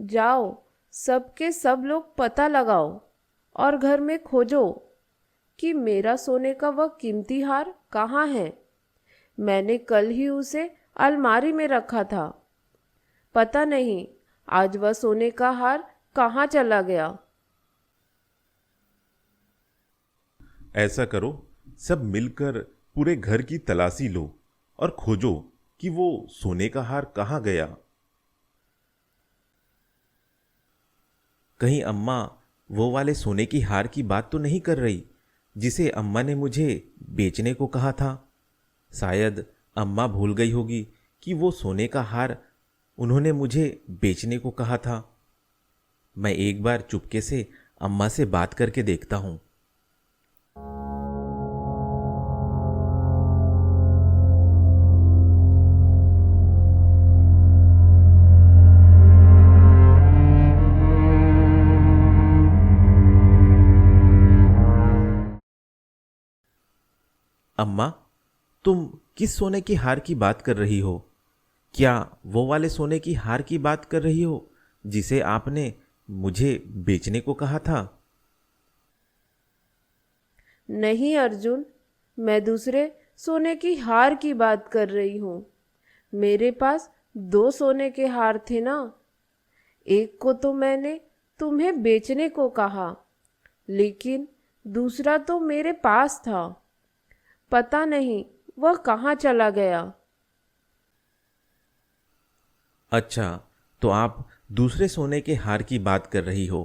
जाओ, सबके सब लोग पता लगाओ और घर में खोजो कि मेरा सोने का वह कीमती हार कहाँ है। मैंने कल ही उसे अलमारी में रखा था। पता नहीं आज वह सोने का हार कहाँ चला गया। ऐसा करो, सब मिलकर पूरे घर की तलाशी लो और खोजो कि वो सोने का हार कहाँ गया। कहीं अम्मा वो वाले सोने की हार की बात तो नहीं कर रही जिसे अम्मा ने मुझे बेचने को कहा था। शायद अम्मा भूल गई होगी कि वो सोने का हार उन्होंने मुझे बेचने को कहा था। मैं एक बार चुपके से अम्मा से बात करके देखता हूं। अम्मा, तुम किस सोने की हार की बात कर रही हो? क्या वो वाले सोने की हार की बात कर रही हो जिसे आपने मुझे बेचने को कहा था? नहीं अर्जुन, मैं दूसरे सोने की हार की बात कर रही हूँ। मेरे पास दो सोने के हार थे ना। एक को तो मैंने तुम्हें बेचने को कहा, लेकिन दूसरा तो मेरे पास था। पता नहीं वह कहाँ चला गया। अच्छा, तो आप दूसरे सोने के हार की बात कर रही हो।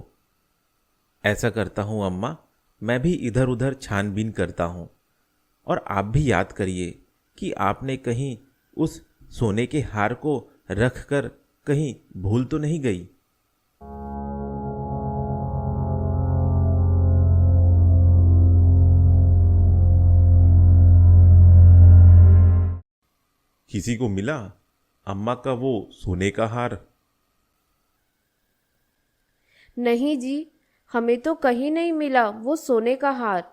ऐसा करता हूं अम्मा, मैं भी इधर उधर छानबीन करता हूं। और आप भी याद करिए कि आपने कहीं उस सोने के हार को रख कर कहीं भूल तो नहीं गई। किसी को मिला अम्मा का वो सोने का हार? नहीं जी, हमें तो कहीं नहीं मिला वो सोने का हार।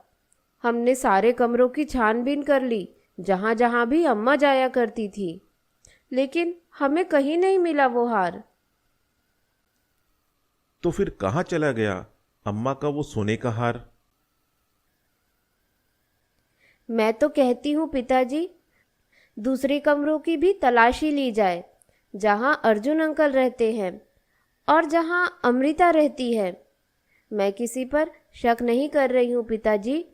हमने सारे कमरों की छानबीन कर ली, जहाँ जहाँ भी अम्मा जाया करती थी, लेकिन हमें कहीं नहीं मिला वो हार। तो फिर कहाँ चला गया अम्मा का वो सोने का हार? मैं तो कहती हूँ पिताजी, दूसरे कमरों की भी तलाशी ली जाए, जहाँ अर्जुन अंकल रहते हैं और जहाँ अमृता रहती है। मैं किसी पर शक नहीं कर रही हूँ पिताजी,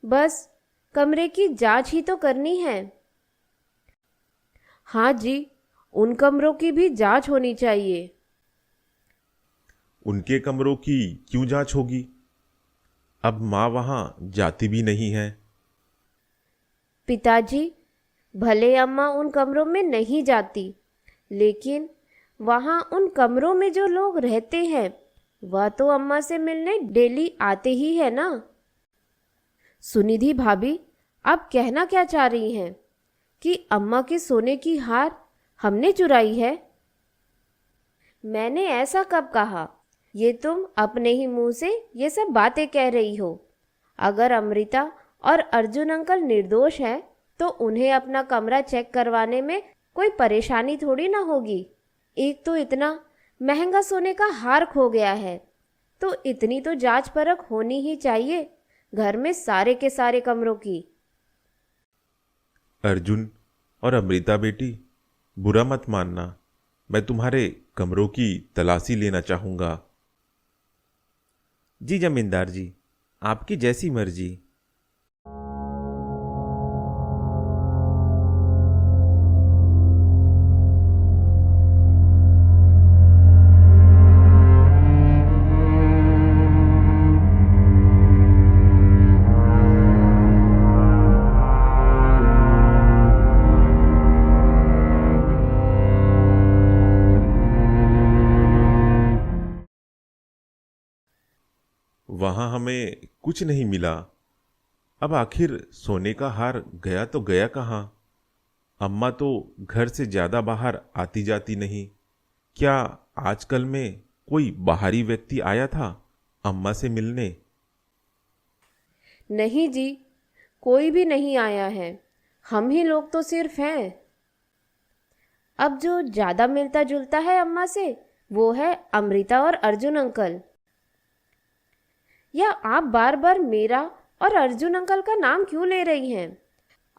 बस कमरे की जांच ही तो करनी है। हाँ जी, उन कमरों की भी जांच होनी चाहिए। उनके कमरों की क्यों जांच होगी? अब माँ वहां जाती भी नहीं है। पिताजी, भले अम्मा उन कमरों में नहीं जाती, लेकिन वहाँ उन कमरों में जो लोग रहते हैं वह तो अम्मा से मिलने डेली आते ही है ना। सुनिधि भाभी, आप कहना क्या चाह रही हैं कि अम्मा के सोने की हार हमने चुराई है? मैंने ऐसा कब कहा? ये तुम अपने ही मुंह से ये सब बातें कह रही हो। अगर अमृता और अर्जुन अंकल निर्दोष हैं तो उन्हें अपना कमरा चेक करवाने में कोई परेशानी थोड़ी ना होगी। एक तो इतना महंगा सोने का हार खो गया है, तो इतनी तो जांच परख होनी ही चाहिए घर में सारे के सारे कमरों की। अर्जुन और अमृता बेटी, बुरा मत मानना, मैं तुम्हारे कमरों की तलाशी लेना चाहूंगा। जी जमींदार जी, आपकी जैसी मर्जी। वहां हमें कुछ नहीं मिला। अब आखिर सोने का हार गया तो गया कहाँ? अम्मा तो घर से ज्यादा बाहर आती जाती नहीं। क्या आजकल में कोई बाहरी व्यक्ति आया था अम्मा से मिलने? नहीं जी, कोई भी नहीं आया है। हम ही लोग तो सिर्फ हैं। अब जो ज़्यादा मिलता जुलता है अम्मा से वो है अमृता और अर्जुन अंकल। या आप बार बार मेरा और अर्जुन अंकल का नाम क्यों ले रही हैं?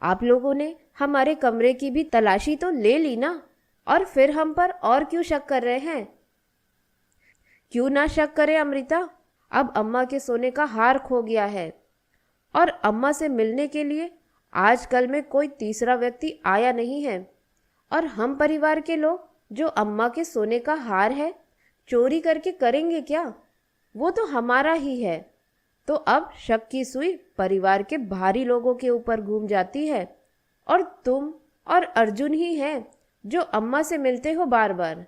आप लोगों ने हमारे कमरे की भी तलाशी तो ले ली ना, और फिर हम पर और क्यों शक कर रहे हैं? क्यों ना शक करें अमृता, अब अम्मा के सोने का हार खो गया है और अम्मा से मिलने के लिए आजकल में कोई तीसरा व्यक्ति आया नहीं है, और हम परिवार के लोग जो अम्मा के सोने का हार है चोरी करके करेंगे क्या? वो तो हमारा ही है। तो अब शक की सुई परिवार के बाहरी लोगों के ऊपर घूम जाती है, और तुम और अर्जुन ही हैं जो अम्मा से मिलते हो बार बार।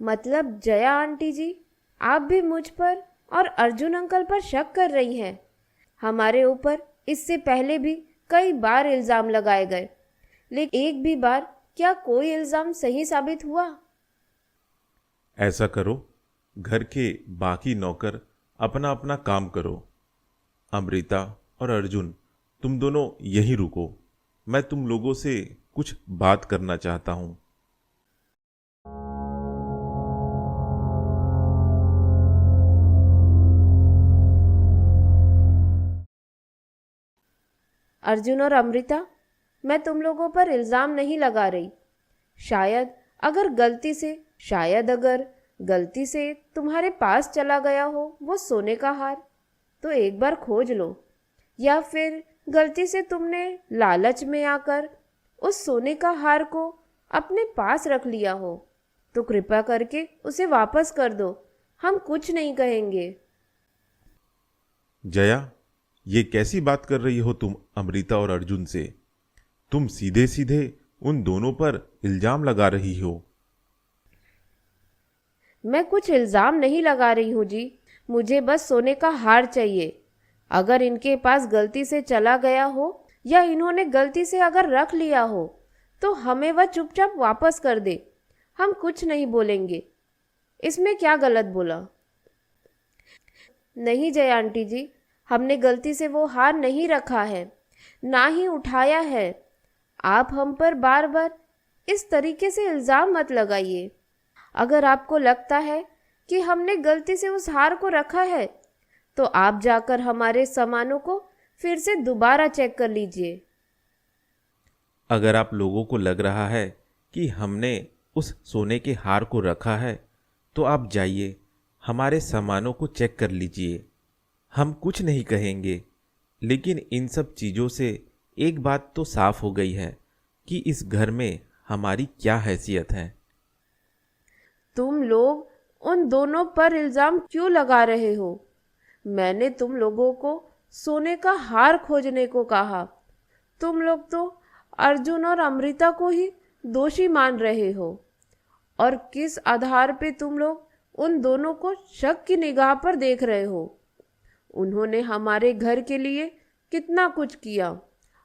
मतलब जया आंटी जी, आप भी मुझ पर और अर्जुन अंकल पर शक कर रही हैं। हमारे ऊपर इससे पहले भी कई बार इल्ज़ाम लगाए गए, लेकिन एक भी बार क्या कोई इल्ज़ाम सही साबित हुआ? ऐसा करो, घर के बाकी नौकर अपना अपना काम करो। अमृता और अर्जुन, तुम दोनों यहीं रुको, मैं तुम लोगों से कुछ बात करना चाहता हूं। अर्जुन और अमृता, मैं तुम लोगों पर इल्ज़ाम नहीं लगा रही। शायद अगर गलती से तुम्हारे पास चला गया हो वो सोने का हार, तो एक बार खोज लो। या फिर गलती से तुमने लालच में आकर उस सोने का हार को अपने पास रख लिया हो, तो कृपा करके उसे वापस कर दो। हम कुछ नहीं कहेंगे। जया, ये कैसी बात कर रही हो तुम अमृता और अर्जुन से? तुम सीधे सीधे उन दोनों पर इल्जाम लगा रही हो। मैं कुछ इल्ज़ाम नहीं लगा रही हूँ जी, मुझे बस सोने का हार चाहिए। अगर इनके पास गलती से चला गया हो या इन्होंने गलती से अगर रख लिया हो, तो हमें वह चुपचाप वापस कर दे। हम कुछ नहीं बोलेंगे। इसमें क्या गलत बोला? नहीं जया आंटी जी, हमने गलती से वो हार नहीं रखा है, ना ही उठाया है। आप हम पर बार बार इस तरीके से इल्ज़ाम मत लगाइए। अगर आपको लगता है कि हमने गलती से उस हार को रखा है, तो आप जाकर हमारे सामानों को फिर से दोबारा चेक कर लीजिए। अगर आप लोगों को लग रहा है कि हमने उस सोने के हार को रखा है, तो आप जाइए, हमारे सामानों को चेक कर लीजिए। हम कुछ नहीं कहेंगे। लेकिन इन सब चीज़ों से एक बात तो साफ हो गई है कि इस घर में हमारी क्या हैसियत है। तुम लोग उन दोनों पर इल्ज़ाम क्यों लगा रहे हो? मैंने तुम लोगों को सोने का हार खोजने को कहा। तुम लोग तो अर्जुन और अमृता को ही दोषी मान रहे हो, और किस आधार पे तुम लोग उन दोनों को शक की निगाह पर देख रहे हो? उन्होंने हमारे घर के लिए कितना कुछ किया,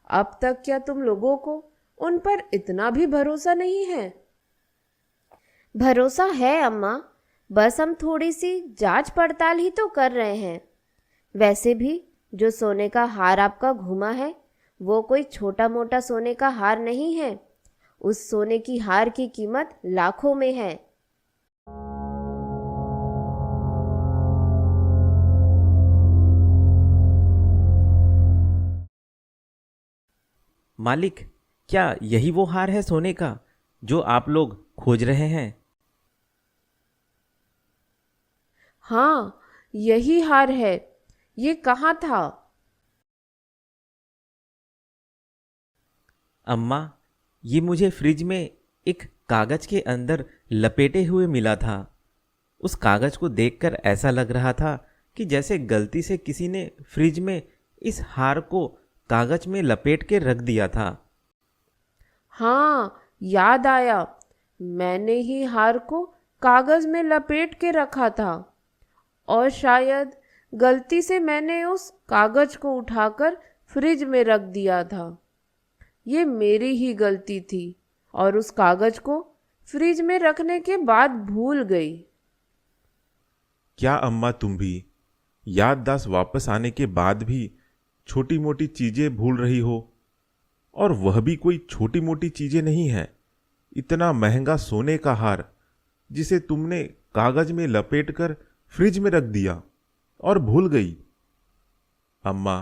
अब तक क्या तुम लोगों को उन पर इतना भी भरोसा नहीं है? भरोसा है अम्मा, बस हम थोड़ी सी जांच पड़ताल ही तो कर रहे हैं। वैसे भी जो सोने का हार आपका घुमा है वो कोई छोटा मोटा सोने का हार नहीं है। उस सोने की हार की कीमत लाखों में है। मालिक, क्या यही वो हार है सोने का जो आप लोग खोज रहे हैं? हाँ, यही हार है। ये कहाँ था? अम्मा, ये मुझे फ्रिज में एक कागज के अंदर लपेटे हुए मिला था। उस कागज को देखकर ऐसा लग रहा था कि जैसे गलती से किसी ने फ्रिज में इस हार को कागज में लपेट के रख दिया था। हाँ, याद आया। मैंने ही हार को कागज में लपेट के रखा था, और शायद गलती से मैंने उस कागज को उठाकर फ्रिज में रख दिया था। ये मेरी ही गलती थी, और उस कागज को फ्रिज में रखने के बाद भूल गई। क्या अम्मा, तुम भी याददाश्त वापस आने के बाद भी छोटी मोटी चीजें भूल रही हो? और वह भी कोई छोटी मोटी चीजें नहीं है। इतना महंगा सोने का हार जिसे तुमने कागज में लपेटकर फ्रिज में रख दिया और भूल गई। अम्मा,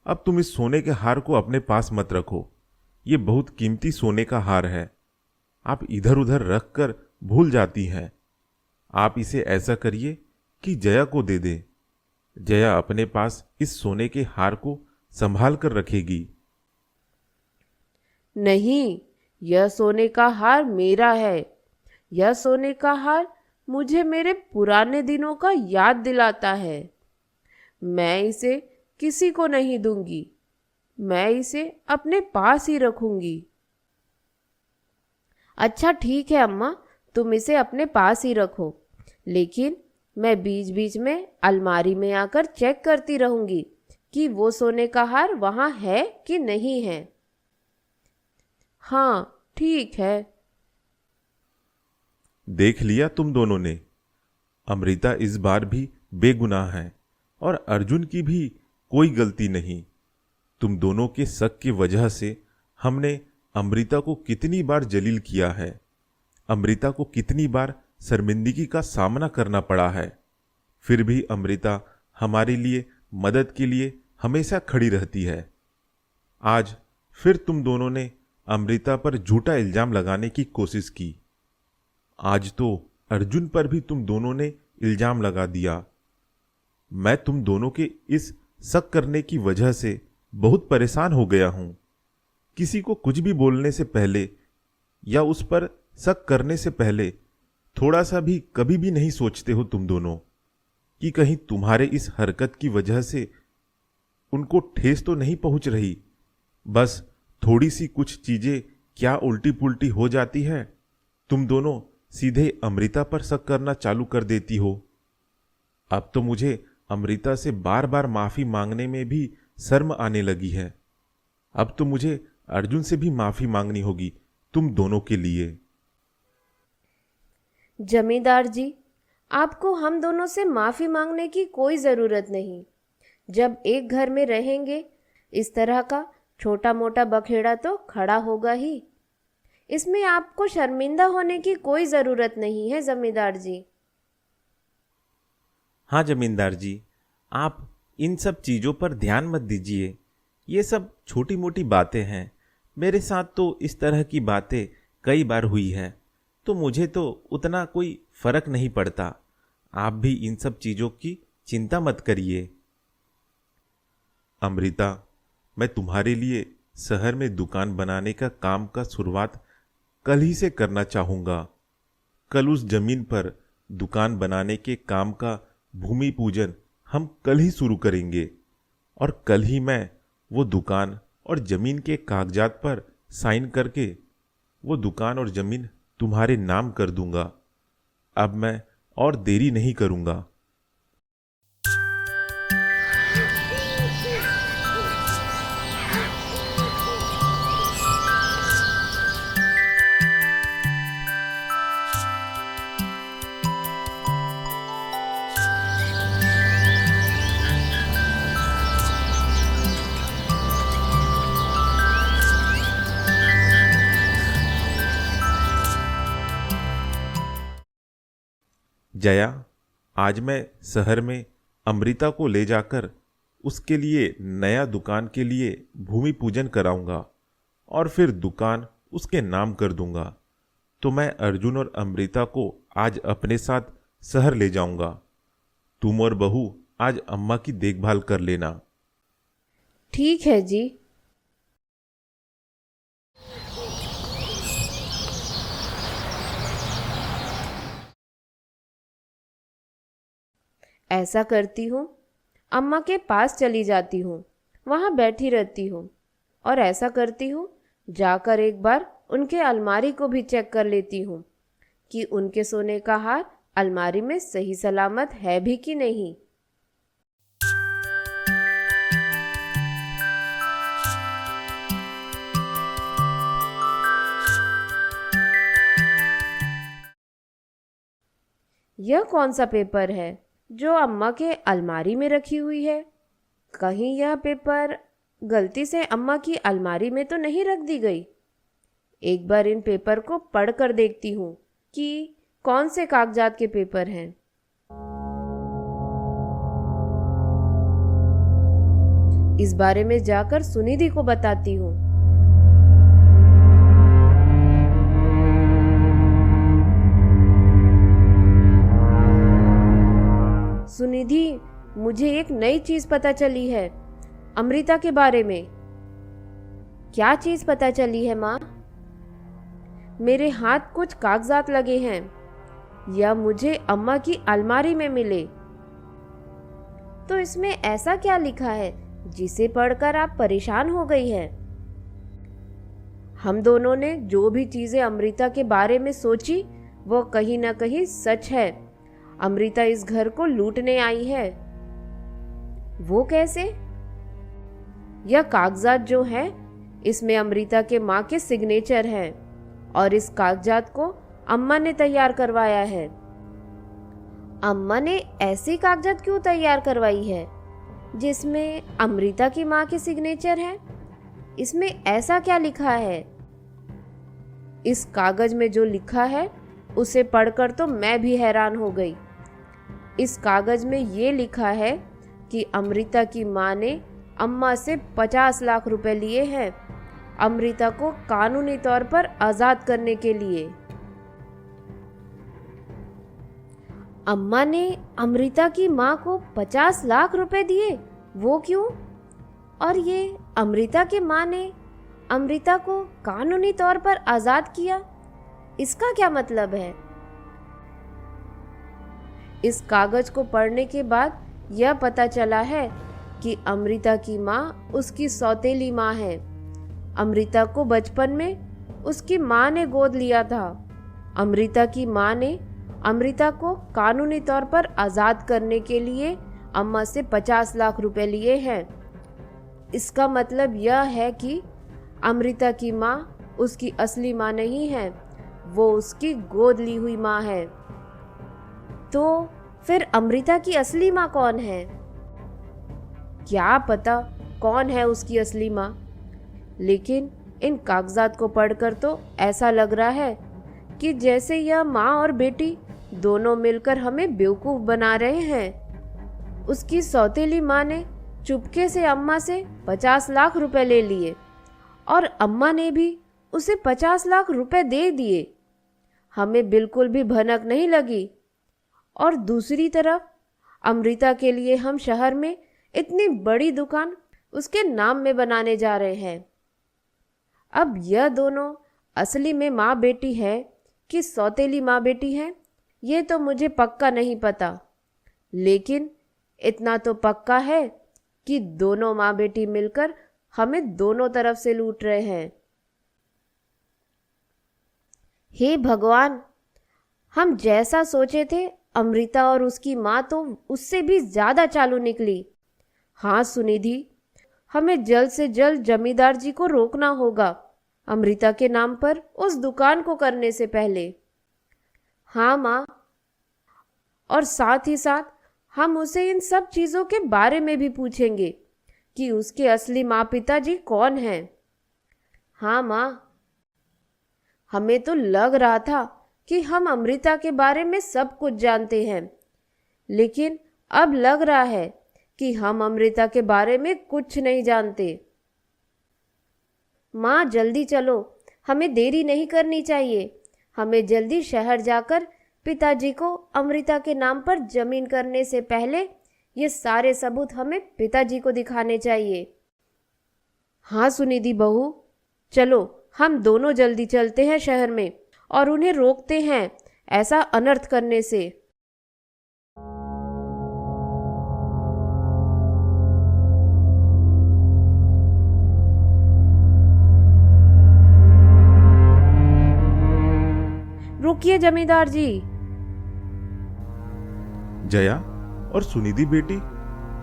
अब तुम इस सोने के हार को अपने पास मत रखो। ये बहुत कीमती सोने का हार है। आप इधर उधर रख कर भूल जाती हैं। आप इसे ऐसा करिए कि जया को दे दे। जया अपने पास इस सोने के हार को संभाल कर रखेगी। नहीं, यह सोने का हार मेरा है। यह सोने का हार मुझे मेरे पुराने दिनों का याद दिलाता है। मैं इसे किसी को नहीं दूंगी। मैं इसे अपने पास ही रखूंगी। अच्छा ठीक है अम्मा, तुम इसे अपने पास ही रखो, लेकिन मैं बीच बीच में अलमारी में आकर चेक करती रहूंगी कि वो सोने का हार वहाँ है कि नहीं है। हाँ ठीक है। देख लिया तुम दोनों ने, अमृता इस बार भी बेगुनाह है और अर्जुन की भी कोई गलती नहीं। तुम दोनों के शक की वजह से हमने अमृता को कितनी बार जलील किया है। अमृता को कितनी बार शर्मिंदगी का सामना करना पड़ा है। फिर भी अमृता हमारे लिए मदद के लिए हमेशा खड़ी रहती है। आज फिर तुम दोनों ने अमृता पर झूठा इल्जाम लगाने की कोशिश की। आज तो अर्जुन पर भी तुम दोनों ने इल्जाम लगा दिया। मैं तुम दोनों के इस शक करने की वजह से बहुत परेशान हो गया हूं। किसी को कुछ भी बोलने से पहले या उस पर शक करने से पहले थोड़ा सा भी कभी भी नहीं सोचते हो तुम दोनों कि कहीं तुम्हारे इस हरकत की वजह से उनको ठेस तो नहीं पहुंच रही। बस थोड़ी सी कुछ चीजें क्या उल्टी पुल्टी हो जाती है, तुम दोनों सीधे अमृता पर शक करना चालू कर देती हो। अब तो मुझे अमृता से बार बार माफी मांगने में भी शर्म आने लगी है। अब तो मुझे अर्जुन से भी माफी मांगनी होगी तुम दोनों के लिए। जमींदार जी, आपको हम दोनों से माफी मांगने की कोई जरूरत नहीं। जब एक घर में रहेंगे, इस तरह का छोटा मोटा बखेड़ा तो खड़ा होगा ही। इसमें आपको शर्मिंदा होने की कोई जरूरत नहीं है जमींदार जी। हाँ जमींदार जी, आप इन सब चीज़ों पर ध्यान मत दीजिए। ये सब छोटी मोटी बातें हैं। मेरे साथ तो इस तरह की बातें कई बार हुई है, तो मुझे तो उतना कोई फर्क नहीं पड़ता। आप भी इन सब चीज़ों की चिंता मत करिए। अमृता, मैं तुम्हारे लिए शहर में दुकान बनाने का काम का शुरुआत कल ही से करना चाहूँगा। कल उस जमीन पर दुकान बनाने के काम का भूमि पूजन हम कल ही शुरू करेंगे और कल ही मैं वो दुकान और जमीन के कागजात पर साइन करके वो दुकान और जमीन तुम्हारे नाम कर दूंगा। अब मैं और देरी नहीं करूंगा। जया, आज मैं शहर में अमृता को ले जाकर उसके लिए नया दुकान के लिए भूमि पूजन कराऊंगा और फिर दुकान उसके नाम कर दूंगा। तो मैं अर्जुन और अमृता को आज अपने साथ शहर ले जाऊंगा। तुम और बहू आज अम्मा की देखभाल कर लेना। ठीक है जी। ऐसा करती हूँ, अम्मा के पास चली जाती हूँ, वहाँ बैठी रहती हूँ और ऐसा करती हूँ, जाकर एक बार उनके अलमारी को भी चेक कर लेती हूँ कि उनके सोने का हार अलमारी में सही सलामत है भी कि नहीं। यह कौन सा पेपर है जो अम्मा के अलमारी में रखी हुई है? कहीं यह पेपर गलती से अम्मा की अलमारी में तो नहीं रख दी गई। एक बार इन पेपर को पढ़ कर देखती हूँ कि कौन से कागजात के पेपर हैं। इस बारे में जाकर सुनिधि को बताती हूँ। सुनिधि, मुझे एक नई चीज पता चली है अमृता के बारे में। क्या चीज पता चली है माँ? मेरे हाथ कुछ कागजात लगे हैं, या मुझे अम्मा की अलमारी में मिले। तो इसमें ऐसा क्या लिखा है जिसे पढ़कर आप परेशान हो गई हैं? हम दोनों ने जो भी चीजें अमृता के बारे में सोची वो कहीं ना कहीं सच है। अमृता इस घर को लूटने आई है। वो कैसे? यह कागजात जो है इसमें अमृता के माँ के सिग्नेचर हैं और इस कागजात को अम्मा ने तैयार करवाया है। अम्मा ने ऐसी कागजात क्यों तैयार करवाई है जिसमें अमृता की माँ के सिग्नेचर हैं? इसमें ऐसा क्या लिखा है? इस कागज में जो लिखा है उसे पढ़कर तो मैं भी हैरान हो गई। इस कागज में ये लिखा है कि अमृता की माँ ने अम्मा से 50 लाख रुपए लिए हैं अमृता को कानूनी तौर पर आजाद करने के लिए। अम्मा ने अमृता की माँ को 50 लाख रुपए दिए, वो क्यों? और ये अमृता की माँ ने अमृता को कानूनी तौर पर आजाद किया, इसका क्या मतलब है? इस कागज को पढ़ने के बाद यह पता चला है कि अमृता की माँ उसकी सौतेली माँ है। अमृता को बचपन में उसकी माँ ने गोद लिया था। अमृता की माँ ने अमृता को कानूनी तौर पर आज़ाद करने के लिए अम्मा से 50 लाख रुपए लिए हैं। इसका मतलब यह है कि अमृता की माँ उसकी असली माँ नहीं है, वो उसकी गोद ली हुई माँ है। तो फिर अमृता की असली माँ कौन है? क्या पता कौन है उसकी असली माँ, लेकिन इन कागजात को पढ़कर तो ऐसा लग रहा है कि जैसे यह माँ और बेटी दोनों मिलकर हमें बेवकूफ़ बना रहे हैं। उसकी सौतेली माँ ने चुपके से अम्मा से 50 लाख रुपए ले लिए और अम्मा ने भी उसे 50 लाख रुपए दे दिए। हमें बिल्कुल भी भनक नहीं लगी। और दूसरी तरफ अमृता के लिए हम शहर में इतनी बड़ी दुकान उसके नाम में बनाने जा रहे हैं। अब यह दोनों असली में माँ बेटी है कि सौतेली माँ बेटी है, ये तो मुझे पक्का नहीं पता, लेकिन इतना तो पक्का है कि दोनों माँ बेटी मिलकर हमें दोनों तरफ से लूट रहे हैं। हे भगवान, हम जैसा सोचे थे अमृता और उसकी माँ तो उससे भी ज्यादा चालू निकली। हाँ सुनिधि, हमें जल्द से जल्द जमींदार जी को रोकना होगा अमृता के नाम पर उस दुकान को करने से पहले। हाँ माँ, और साथ ही साथ हम उसे इन सब चीज़ों के बारे में भी पूछेंगे कि उसके असली माँ पिताजी कौन हैं। हाँ माँ, हमें तो लग रहा था कि हम अमृता के बारे में सब कुछ जानते हैं, लेकिन अब लग रहा है कि हम अमृता के बारे में कुछ नहीं जानते। माँ जल्दी चलो, हमें देरी नहीं करनी चाहिए। हमें जल्दी शहर जाकर पिताजी को अमृता के नाम पर जमीन करने से पहले ये सारे सबूत हमें पिताजी को दिखाने चाहिए। हाँ सुनिधि बहू, चलो हम दोनों जल्दी चलते हैं शहर में और उन्हें रोकते हैं ऐसा अनर्थ करने से। रुकिए जमींदार जी। जया और सुनिधि बेटी,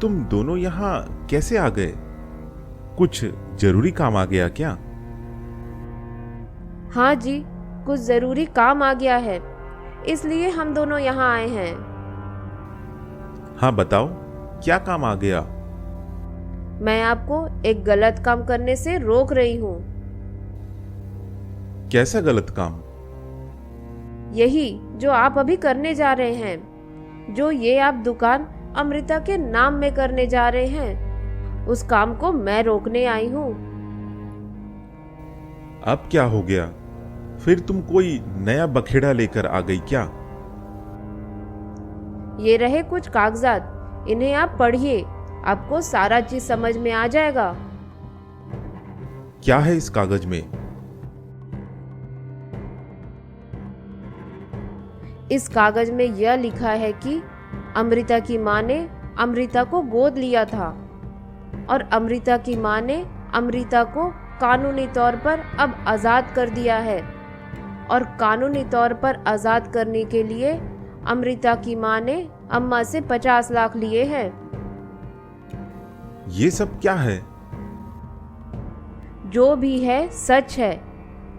तुम दोनों यहाँ कैसे आ गए? कुछ जरूरी काम आ गया क्या? हाँ जी, कुछ जरूरी काम आ गया है, इसलिए हम दोनों यहाँ आए हैं। हाँ बताओ, क्या काम आ गया? मैं आपको एक गलत काम करने से रोक रही हूँ। कैसा गलत काम? यही जो आप अभी करने जा रहे हैं, जो ये आप दुकान अमृता के नाम में करने जा रहे हैं, उस काम को मैं रोकने आई हूँ। अब क्या हो गया? फिर तुम कोई नया बखेड़ा लेकर आ गई क्या? ये रहे कुछ कागजात, इन्हें आप पढ़िए, आपको सारा चीज समझ में आ जाएगा। क्या है इस कागज में? इस कागज में यह लिखा है कि अमृता की माँ ने अमृता को गोद लिया था और अमृता की माँ ने अमृता को कानूनी तौर पर अब आज़ाद कर दिया है, और कानूनी तौर पर आज़ाद करने के लिए अमृता की माँ ने अम्मा से 50 लाख लिए हैं। ये सब क्या है? जो भी है सच है।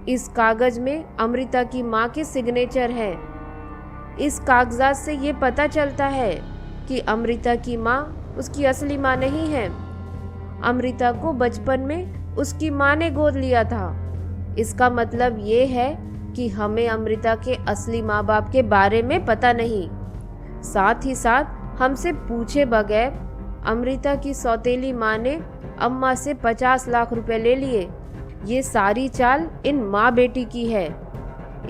इस कागज में अमृता की माँ की सिग्नेचर है। इस कागजात से ये पता चलता है कि अमृता की माँ उसकी असली माँ नहीं है। अमृता को बचपन में उसकी माँ ने गोद लिया था। इसका मतलब ये है कि हमें अमृता के असली माँ बाप के बारे में पता नहीं। साथ ही साथ हमसे पूछे बगैर अमृता की सौतेली माँ ने अम्मा से 50 लाख रुपए ले लिए। ये सारी चाल इन माँ बेटी की है।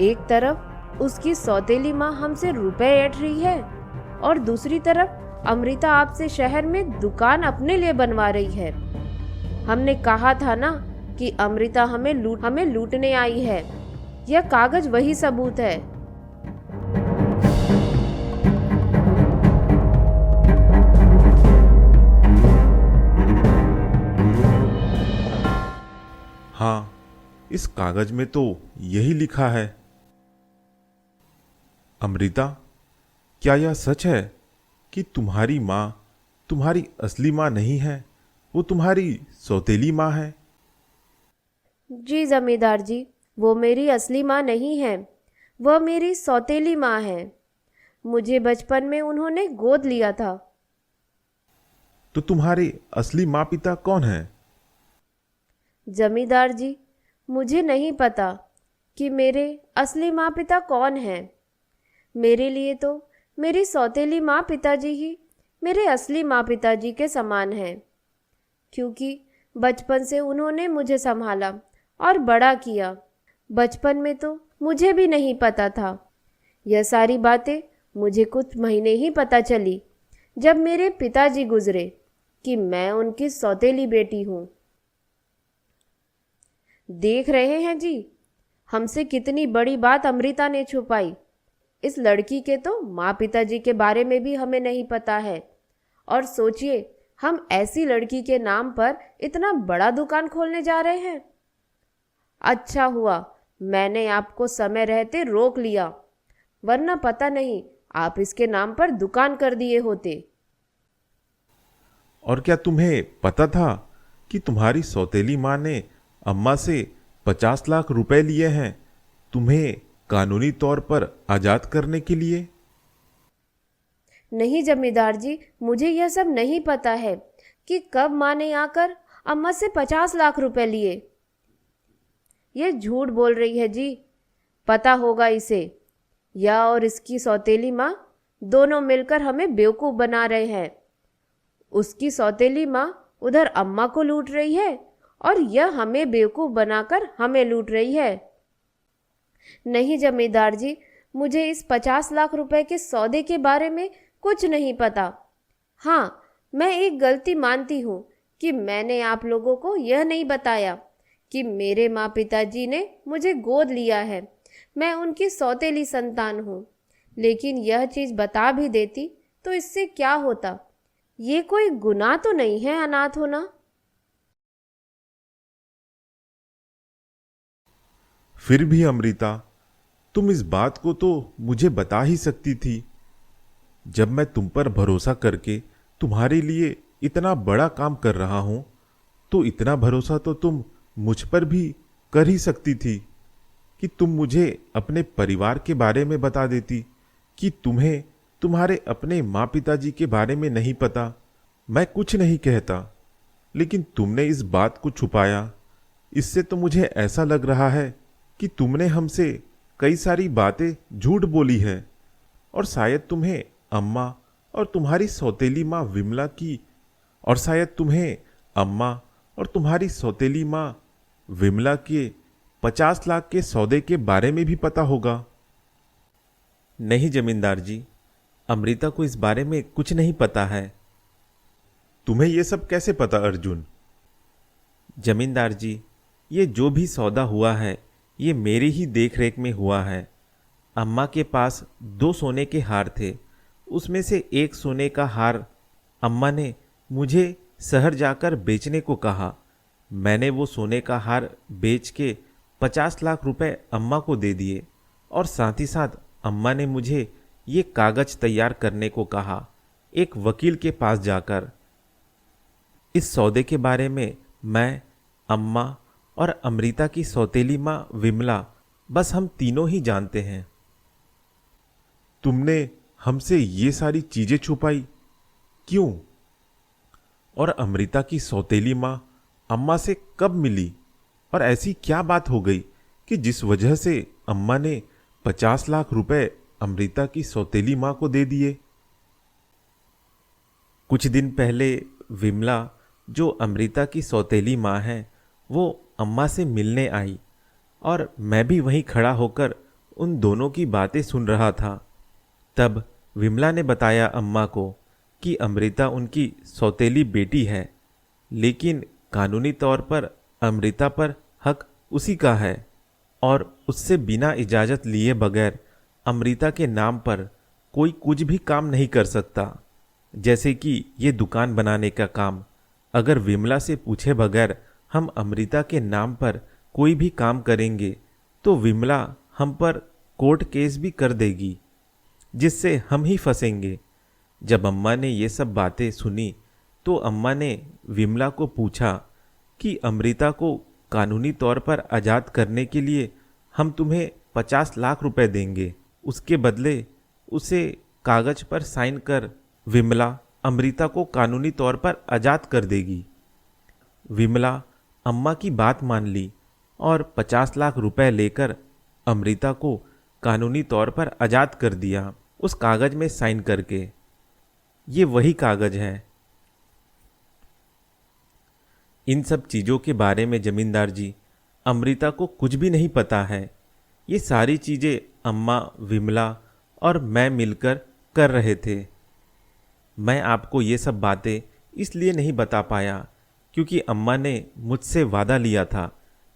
एक तरफ उसकी सौतेली माँ हमसे रुपए ऐंठ रही है और दूसरी तरफ अमृता आपसे शहर में दुकान अपने लिए बनवा रही है। हमने कहा था ना कि अमृता हमें लूटने आई है। यह कागज वही सबूत है। हाँ, इस कागज में तो यही लिखा है। अमृता, क्या यह सच है कि तुम्हारी माँ तुम्हारी असली माँ नहीं है, वो तुम्हारी सौतेली माँ है? जी जमींदार जी, वो मेरी असली माँ नहीं है, वह मेरी सौतेली माँ है। मुझे बचपन में उन्होंने गोद लिया था। तो तुम्हारे असली माँ पिता कौन है? जमींदार जी, मुझे नहीं पता कि मेरे असली माँ पिता कौन हैं। मेरे लिए तो मेरी सौतेली माँ पिताजी ही मेरे असली माँ पिताजी के समान हैं, क्योंकि बचपन से उन्होंने मुझे संभाला और बड़ा किया। बचपन में तो मुझे भी नहीं पता था। यह सारी बातें मुझे कुछ महीने ही पता चली जब मेरे पिताजी गुजरे कि मैं उनकी सौतेली बेटी हूँ। देख रहे हैं जी, हमसे कितनी बड़ी बात अमृता ने छुपाई। इस लड़की के तो माँ पिताजी के बारे में भी हमें नहीं पता है, और सोचिए हम ऐसी लड़की के नाम पर इतना बड़ा दुकान खोलने जा रहे हैं। अच्छा हुआ मैंने आपको समय रहते रोक लिया, वरना पता नहीं आप इसके नाम पर दुकान कर दिए होते। और क्या तुम्हें पता था कि तुम्हारी सौतेली माँ ने अम्मा से 50 लाख रुपए लिए हैं तुम्हें कानूनी तौर पर आजाद करने के लिए? नहीं जमींदार जी, मुझे यह सब नहीं पता है कि कब माँ ने आकर अम्मा से 50 लाख रुपए लिए। यह झूठ बोल रही है जी। पता होगा इसे। यह और इसकी सौतेली माँ दोनों मिलकर हमें बेवकूफ़ बना रहे हैं। उसकी सौतेली माँ उधर अम्मा को लूट रही है और यह हमें बेवकूफ़ बनाकर हमें लूट रही है। नहीं जमींदार जी, मुझे इस 50 लाख रुपए के सौदे के बारे में कुछ नहीं पता। हाँ, मैं एक गलती मानती हूँ कि मैंने आप लोगों को यह नहीं बताया कि मेरे माँ पिताजी ने मुझे गोद लिया है। मैं उनकी सौतेली संतान हूँ। लेकिन यह चीज़ बता भी देती तो इससे क्या होता? ये कोई गुनाह तो नहीं है अनाथ होना। फिर भी अमृता, तुम इस बात को तो मुझे बता ही सकती थी। जब मैं तुम पर भरोसा करके तुम्हारे लिए इतना बड़ा काम कर रहा हूं, तो इतना भरोसा तो तुम मुझ पर भी कर ही सकती थी कि तुम मुझे अपने परिवार के बारे में बता देती कि तुम्हें तुम्हारे अपने माँ पिताजी के बारे में नहीं पता। मैं कुछ नहीं कहता, लेकिन तुमने इस बात को छुपाया। इससे तो मुझे ऐसा लग रहा है कि तुमने हमसे कई सारी बातें झूठ बोली है और शायद तुम्हें अम्मा और तुम्हारी सौतेली माँ विमला की और शायद तुम्हें अम्मा और तुम्हारी सौतेली माँ विमला के 50 लाख के सौदे के बारे में भी पता होगा। नहीं जमींदार जी, अमृता को इस बारे में कुछ नहीं पता है। तुम्हें यह सब कैसे पता अर्जुन? जमींदार जी, ये जो भी सौदा हुआ है ये मेरी ही देखरेख में हुआ है। अम्मा के पास 2 सोने के हार थे, उसमें से एक सोने का हार अम्मा ने मुझे शहर जाकर बेचने को कहा। मैंने वो सोने का हार बेच के 50 लाख रुपए अम्मा को दे दिए और साथ ही साथ अम्मा ने मुझे ये कागज तैयार करने को कहा एक वकील के पास जाकर। इस सौदे के बारे में मैं, अम्मा और अमृता की सौतेली माँ विमला, बस हम तीनों ही जानते हैं। तुमने हमसे ये सारी चीजें छुपाई क्यों? और अमृता की सौतेली माँ अम्मा से कब मिली और ऐसी क्या बात हो गई कि जिस वजह से अम्मा ने 50 लाख रुपए अमृता की सौतेली माँ को दे दिए? कुछ दिन पहले विमला, जो अमृता की सौतेली माँ है, वो अम्मा से मिलने आई और मैं भी वहीं खड़ा होकर उन दोनों की बातें सुन रहा था। तब विमला ने बताया अम्मा को कि अमृता उनकी सौतेली बेटी है, लेकिन कानूनी तौर पर अमृता पर हक उसी का है और उससे बिना इजाज़त लिए बगैर अमृता के नाम पर कोई कुछ भी काम नहीं कर सकता। जैसे कि ये दुकान बनाने का काम अगर विमला से पूछे बगैर हम अमृता के नाम पर कोई भी काम करेंगे तो विमला हम पर कोर्ट केस भी कर देगी, जिससे हम ही फंसेंगे। जब अम्मा ने ये सब बातें सुनी तो अम्मा ने विमला को पूछा कि अमृता को कानूनी तौर पर आज़ाद करने के लिए हम तुम्हें 50 लाख रुपए देंगे, उसके बदले उसे कागज पर साइन कर विमला अमृता को कानूनी तौर पर आज़ाद कर देगी। विमला अम्मा की बात मान ली और 50 लाख रुपए लेकर अमृता को कानूनी तौर पर आज़ाद कर दिया, उस कागज में साइन करके। ये वही कागज है। इन सब चीज़ों के बारे में जमींदार जी, अमृता को कुछ भी नहीं पता है। ये सारी चीज़ें अम्मा, विमला और मैं मिलकर कर रहे थे। मैं आपको ये सब बातें इसलिए नहीं बता पाया क्योंकि अम्मा ने मुझसे वादा लिया था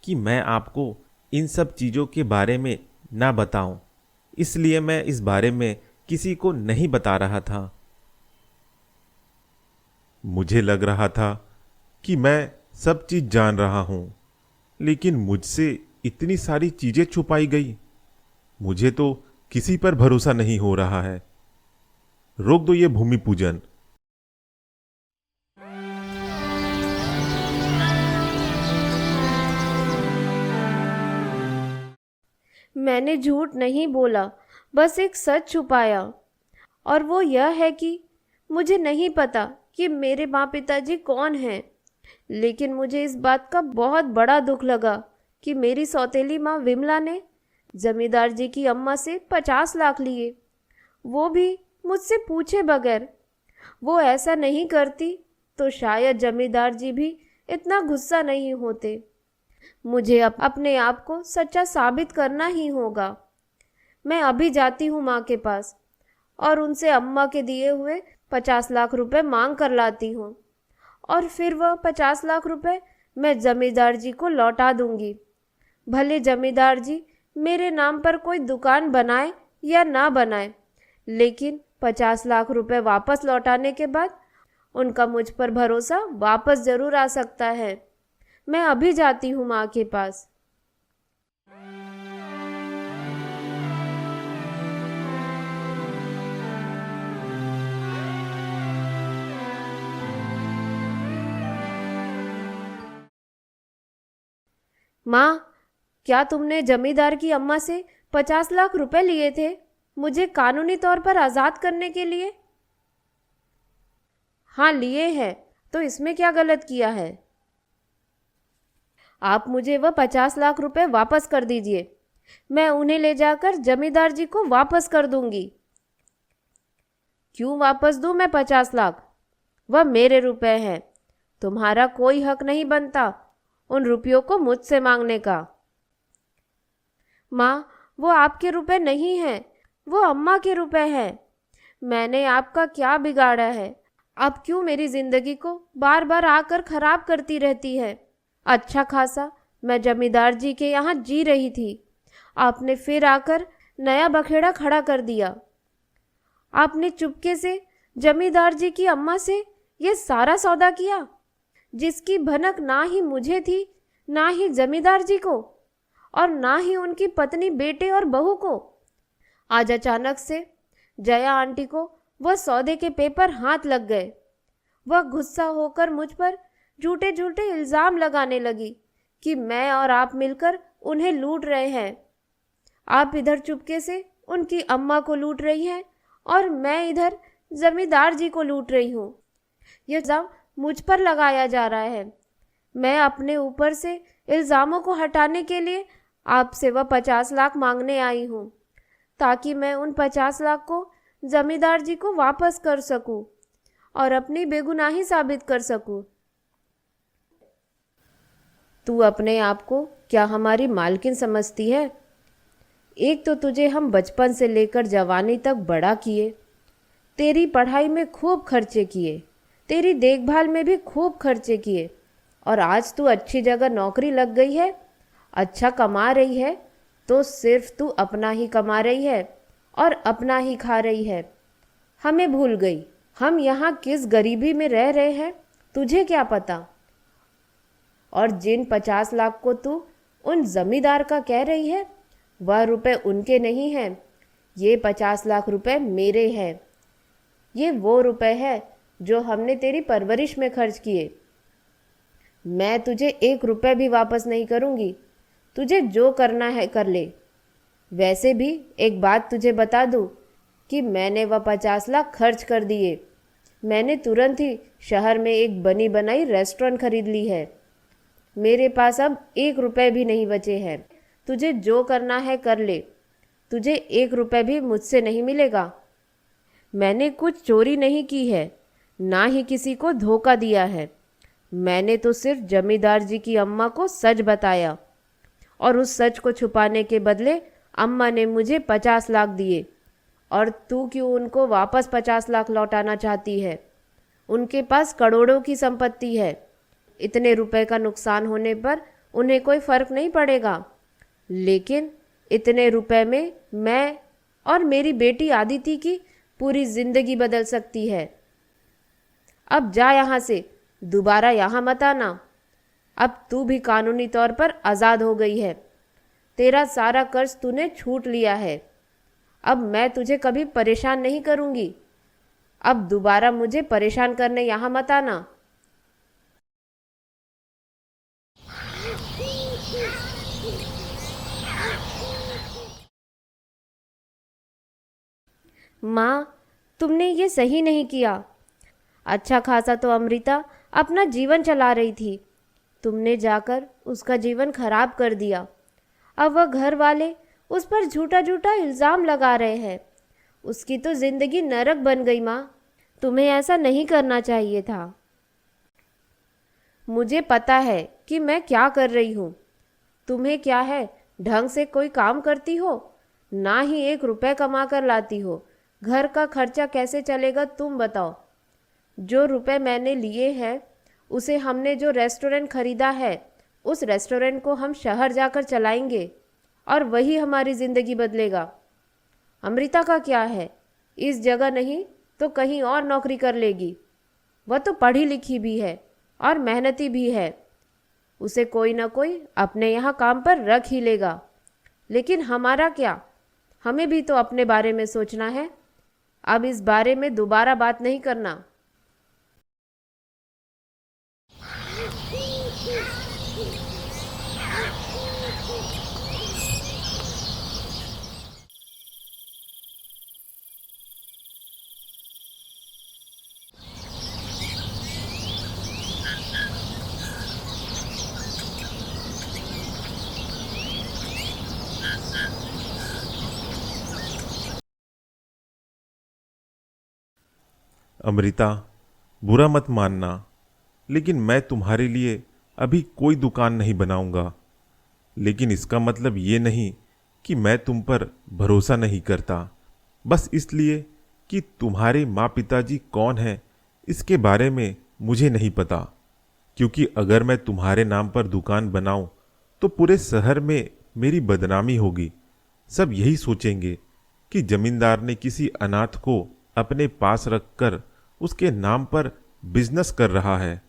कि मैं आपको इन सब चीज़ों के बारे में ना बताऊं, इसलिए मैं इस बारे में किसी को नहीं बता रहा था। मुझे लग रहा था कि मैं सब चीज जान रहा हूं, लेकिन मुझसे इतनी सारी चीजें छुपाई गई। मुझे तो किसी पर भरोसा नहीं हो रहा है। रोक दो ये भूमि पूजन। मैंने झूठ नहीं बोला, बस एक सच छुपाया, और वो यह है कि मुझे नहीं पता कि मेरे माँ पिताजी कौन हैं, लेकिन मुझे इस बात का बहुत बड़ा दुख लगा कि मेरी सौतेली माँ विमला ने जमींदार जी की अम्मा से 50 लाख लिए, वो भी मुझसे पूछे बगैर। वो ऐसा नहीं करती तो शायद जमींदार जी भी इतना गुस्सा नहीं होते। मुझे अपने आप को सच्चा साबित करना ही होगा। मैं अभी जाती हूँ माँ के पास और उनसे अम्मा के दिए हुए 50 लाख रुपए मांग कर लाती हूँ, और फिर वह 50 लाख रुपए मैं जमींदार जी को लौटा दूंगी। भले जमींदार जी मेरे नाम पर कोई दुकान बनाए या ना बनाए, लेकिन 50 लाख रुपए वापस लौटाने के बाद उनका मुझ पर भरोसा वापस ज़रूर आ सकता है। मैं अभी जाती हूँ माँ के पास। माँ, क्या तुमने जमींदार की अम्मा से 50 लाख रुपए लिए थे मुझे कानूनी तौर पर आज़ाद करने के लिए? हाँ, लिए हैं। तो इसमें क्या गलत किया है? आप मुझे वह 50 लाख रुपए वापस कर दीजिए, मैं उन्हें ले जाकर जमींदार जी को वापस कर दूंगी। क्यों वापस दूं मैं 50 लाख? वह मेरे रुपए हैं। तुम्हारा कोई हक नहीं बनता उन रुपयों को मुझसे मांगने का। माँ, वो आपके रुपए नहीं हैं, वो अम्मा के रुपए हैं। मैंने आपका क्या बिगाड़ा है? आप क्यों मेरी जिंदगी को बार बार आकर खराब करती रहती है? अच्छा खासा मैं जमींदार जी के यहाँ जी रही थी, आपने फिर आकर नया बखेड़ा खड़ा कर दिया। आपने चुपके से जमींदार जी की अम्मा से ये सारा सौदा किया, जिसकी भनक ना ही मुझे थी, ना ही जमींदार जी को, और ना ही उनकी पत्नी, बेटे और बहू को। आज अचानक से जया आंटी को वह सौदे के पेपर हाथ लग गए। वह गुस्सा होकर मुझ पर झूठे झूठे इल्ज़ाम लगाने लगी कि मैं और आप मिलकर उन्हें लूट रहे हैं। आप इधर चुपके से उनकी अम्मा को लूट रही हैं और मैं इधर जमींदार जी को लूट रही हूँ। यह इल्ज़ाम मुझ पर लगाया जा रहा है। मैं अपने ऊपर से इल्ज़ामों को हटाने के लिए आपसे वह 50 लाख मांगने आई हूँ, ताकि मैं उन 50 लाख को जमींदार जी को वापस कर सकूं और अपनी बेगुनाही साबित कर सकूं। तू अपने आप को क्या हमारी मालकिन समझती है? एक तो तुझे हम बचपन से लेकर जवानी तक बड़ा किए, तेरी पढ़ाई में खूब खर्चे किए, तेरी देखभाल में भी खूब खर्चे किए, और आज तू अच्छी जगह नौकरी लग गई है, अच्छा कमा रही है, तो सिर्फ तू अपना ही कमा रही है और अपना ही खा रही है। हमें भूल गई हम यहाँ किस गरीबी में रह रहे हैं, तुझे क्या पता? और जिन 50 लाख को तू उन जमींदार का कह रही है, वह रुपए उनके नहीं हैं। ये 50 लाख रुपए मेरे हैं। ये वो रुपए हैं जो हमने तेरी परवरिश में खर्च किए। मैं तुझे 1 रुपए भी वापस नहीं करूँगी। तुझे जो करना है कर ले। वैसे भी एक बात तुझे बता दूँ कि मैंने वह 50 लाख खर्च कर दिए। मैंने तुरंत ही शहर में एक बनी बनाई रेस्टोरेंट खरीद ली है। मेरे पास अब 1 रुपए भी नहीं बचे हैं। तुझे जो करना है कर ले। तुझे 1 रुपए भी मुझसे नहीं मिलेगा। मैंने कुछ चोरी नहीं की है, ना ही किसी को धोखा दिया है। मैंने तो सिर्फ जमींदार जी की अम्मा को सच बताया, और उस सच को छुपाने के बदले अम्मा ने मुझे 50 लाख दिए। और तू क्यों उनको वापस 50 लाख लौटाना चाहती है? उनके पास करोड़ों की संपत्ति है। इतने रुपए का नुकसान होने पर उन्हें कोई फर्क नहीं पड़ेगा, लेकिन इतने रुपए में मैं और मेरी बेटी आदिति की पूरी जिंदगी बदल सकती है। अब जा यहाँ से, दोबारा यहाँ मत आना। अब तू भी कानूनी तौर पर आज़ाद हो गई है। तेरा सारा कर्ज तूने छूट लिया है। अब मैं तुझे कभी परेशान नहीं करूँगी। अब दोबारा मुझे परेशान करने यहाँ मत आना। माँ, तुमने ये सही नहीं किया। अच्छा खासा तो अमृता अपना जीवन चला रही थी, तुमने जाकर उसका जीवन खराब कर दिया। अब वह घर वाले उस पर झूठा झूठा इल्ज़ाम लगा रहे हैं। उसकी तो ज़िंदगी नरक बन गई। माँ, तुम्हें ऐसा नहीं करना चाहिए था। मुझे पता है कि मैं क्या कर रही हूँ। तुम्हें क्या है, ढंग से कोई काम करती हो, ना ही 1 रुपए कमा कर लाती हो। घर का खर्चा कैसे चलेगा तुम बताओ। जो रुपए मैंने लिए हैं उसे हमने जो रेस्टोरेंट खरीदा है, उस रेस्टोरेंट को हम शहर जाकर चलाएंगे और वही हमारी ज़िंदगी बदलेगा। अमृता का क्या है, इस जगह नहीं तो कहीं और नौकरी कर लेगी। वह तो पढ़ी लिखी भी है और मेहनती भी है। उसे कोई ना कोई अपने यहाँ काम पर रख ही लेगा। लेकिन हमारा क्या, हमें भी तो अपने बारे में सोचना है। अब इस बारे में दोबारा बात नहीं करना। अमृता, बुरा मत मानना, लेकिन मैं तुम्हारे लिए अभी कोई दुकान नहीं बनाऊंगा। लेकिन इसका मतलब ये नहीं कि मैं तुम पर भरोसा नहीं करता, बस इसलिए कि तुम्हारे माँ पिताजी कौन हैं इसके बारे में मुझे नहीं पता। क्योंकि अगर मैं तुम्हारे नाम पर दुकान बनाऊं तो पूरे शहर में मेरी बदनामी होगी। सब यही सोचेंगे कि जमींदार ने किसी अनाथ को अपने पास रखकर उसके नाम पर बिजनेस कर रहा है,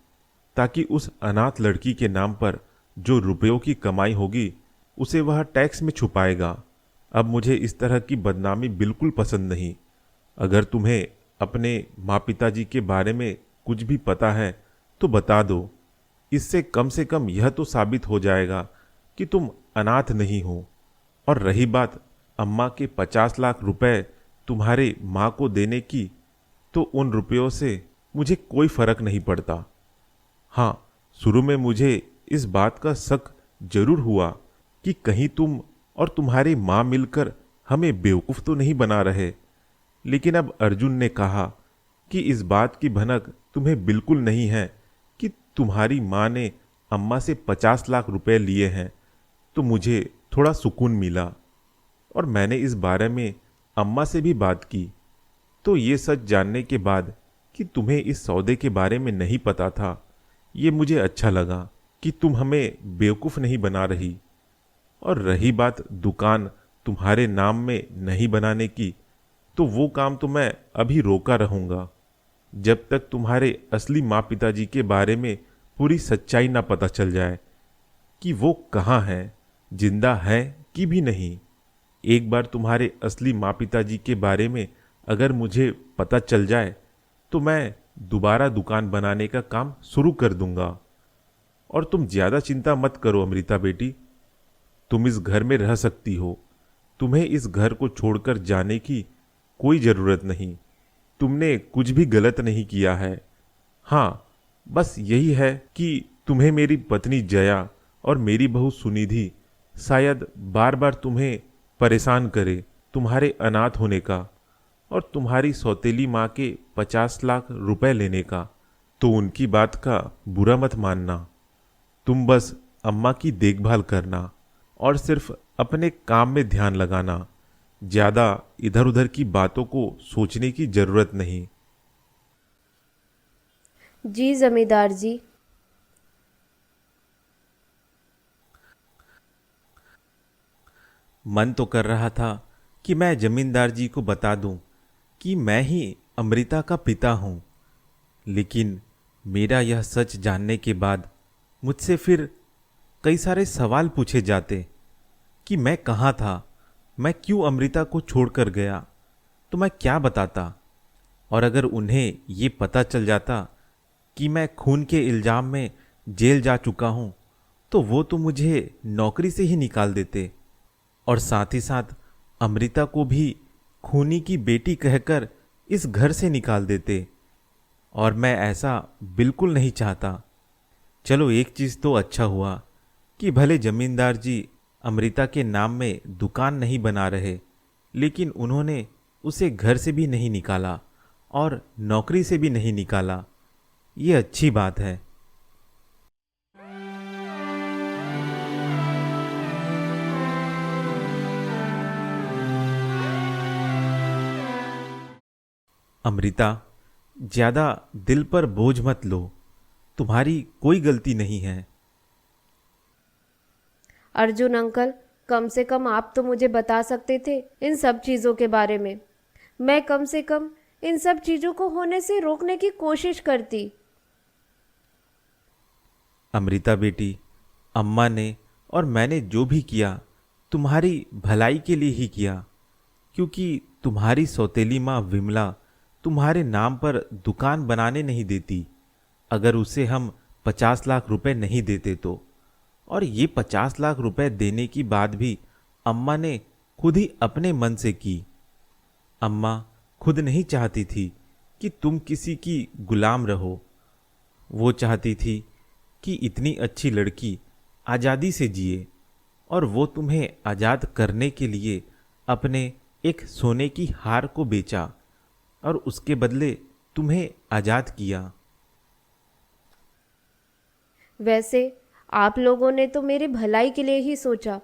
ताकि उस अनाथ लड़की के नाम पर जो रुपयों की कमाई होगी उसे वह टैक्स में छुपाएगा। अब मुझे इस तरह की बदनामी बिल्कुल पसंद नहीं। अगर तुम्हें अपने माँ पिताजी के बारे में कुछ भी पता है तो बता दो। इससे कम से कम यह तो साबित हो जाएगा कि तुम अनाथ नहीं हो। और रही बात अम्मा के 50 लाख रुपए तुम्हारे माँ को देने की, तो उन रुपयों से मुझे कोई फर्क नहीं पड़ता। हाँ, शुरू में मुझे इस बात का शक जरूर हुआ कि कहीं तुम और तुम्हारी माँ मिलकर हमें बेवकूफ़ तो नहीं बना रहे। लेकिन अब अर्जुन ने कहा कि इस बात की भनक तुम्हें बिल्कुल नहीं है कि तुम्हारी माँ ने अम्मा से 50 लाख रुपए लिए हैं, तो मुझे थोड़ा सुकून मिला। और मैंने इस बारे में अम्मा से भी बात की, तो ये सच जानने के बाद कि तुम्हें इस सौदे के बारे में नहीं पता था, ये मुझे अच्छा लगा कि तुम हमें बेवकूफ़ नहीं बना रही। और रही बात दुकान तुम्हारे नाम में नहीं बनाने की, तो वो काम तो मैं अभी रोका रहूँगा जब तक तुम्हारे असली माँ पिताजी के बारे में पूरी सच्चाई ना पता चल जाए कि वो कहाँ हैं, जिंदा हैं कि भी नहीं। एक बार तुम्हारे असली माँ पिताजी के बारे में अगर मुझे पता चल जाए तो मैं दोबारा दुकान बनाने का काम शुरू कर दूंगा। और तुम ज़्यादा चिंता मत करो अमृता बेटी, तुम इस घर में रह सकती हो। तुम्हें इस घर को छोड़कर जाने की कोई ज़रूरत नहीं। तुमने कुछ भी गलत नहीं किया है। हाँ, बस यही है कि तुम्हें मेरी पत्नी जया और मेरी बहू सुनिधि शायद बार बार तुम्हें परेशान करे तुम्हारे अनाथ होने का और तुम्हारी सौतेली माँ के 50 लाख रुपए लेने का। तो उनकी बात का बुरा मत मानना। तुम बस अम्मा की देखभाल करना और सिर्फ अपने काम में ध्यान लगाना। ज़्यादा इधर उधर की बातों को सोचने की जरूरत नहीं। जी जमींदार जी। मन तो कर रहा था कि मैं जमींदार जी को बता दूं कि मैं ही अमृता का पिता हूं, लेकिन मेरा यह सच जानने के बाद मुझसे फिर कई सारे सवाल पूछे जाते कि मैं कहाँ था, मैं क्यों अमृता को छोड़कर गया, तो मैं क्या बताता। और अगर उन्हें ये पता चल जाता कि मैं खून के इल्ज़ाम में जेल जा चुका हूँ, तो वो तो मुझे नौकरी से ही निकाल देते और साथ ही साथ अमृता को भी खूनी की बेटी कहकर इस घर से निकाल देते। और मैं ऐसा बिल्कुल नहीं चाहता। चलो, एक चीज़ तो अच्छा हुआ कि भले जमींदार जी अमृता के नाम में दुकान नहीं बना रहे, लेकिन उन्होंने उसे घर से भी नहीं निकाला और नौकरी से भी नहीं निकाला। ये अच्छी बात है। अमृता, ज्यादा दिल पर बोझ मत लो, तुम्हारी कोई गलती नहीं है। अर्जुन अंकल, कम से कम आप तो मुझे बता सकते थे इन सब चीज़ों के बारे में। मैं कम से कम इन सब चीज़ों को होने से रोकने की कोशिश करती। अमृता बेटी, अम्मा ने और मैंने जो भी किया तुम्हारी भलाई के लिए ही किया, क्योंकि तुम्हारी सौतेली माँ विमला तुम्हारे नाम पर दुकान बनाने नहीं देती अगर उसे हम 50 लाख रुपए नहीं देते तो। और ये 50 लाख रुपए देने की बात भी अम्मा ने खुद ही अपने मन से की। अम्मा खुद नहीं चाहती थी कि तुम किसी की गुलाम रहो। वो चाहती थी कि इतनी अच्छी लड़की आज़ादी से जिए, और वो तुम्हें आज़ाद करने के लिए अपने एक सोने की हार को बेचा और उसके बदले तुम्हें आज़ाद किया। वैसे आप लोगों ने तो मेरी भलाई के लिए ही सोचा,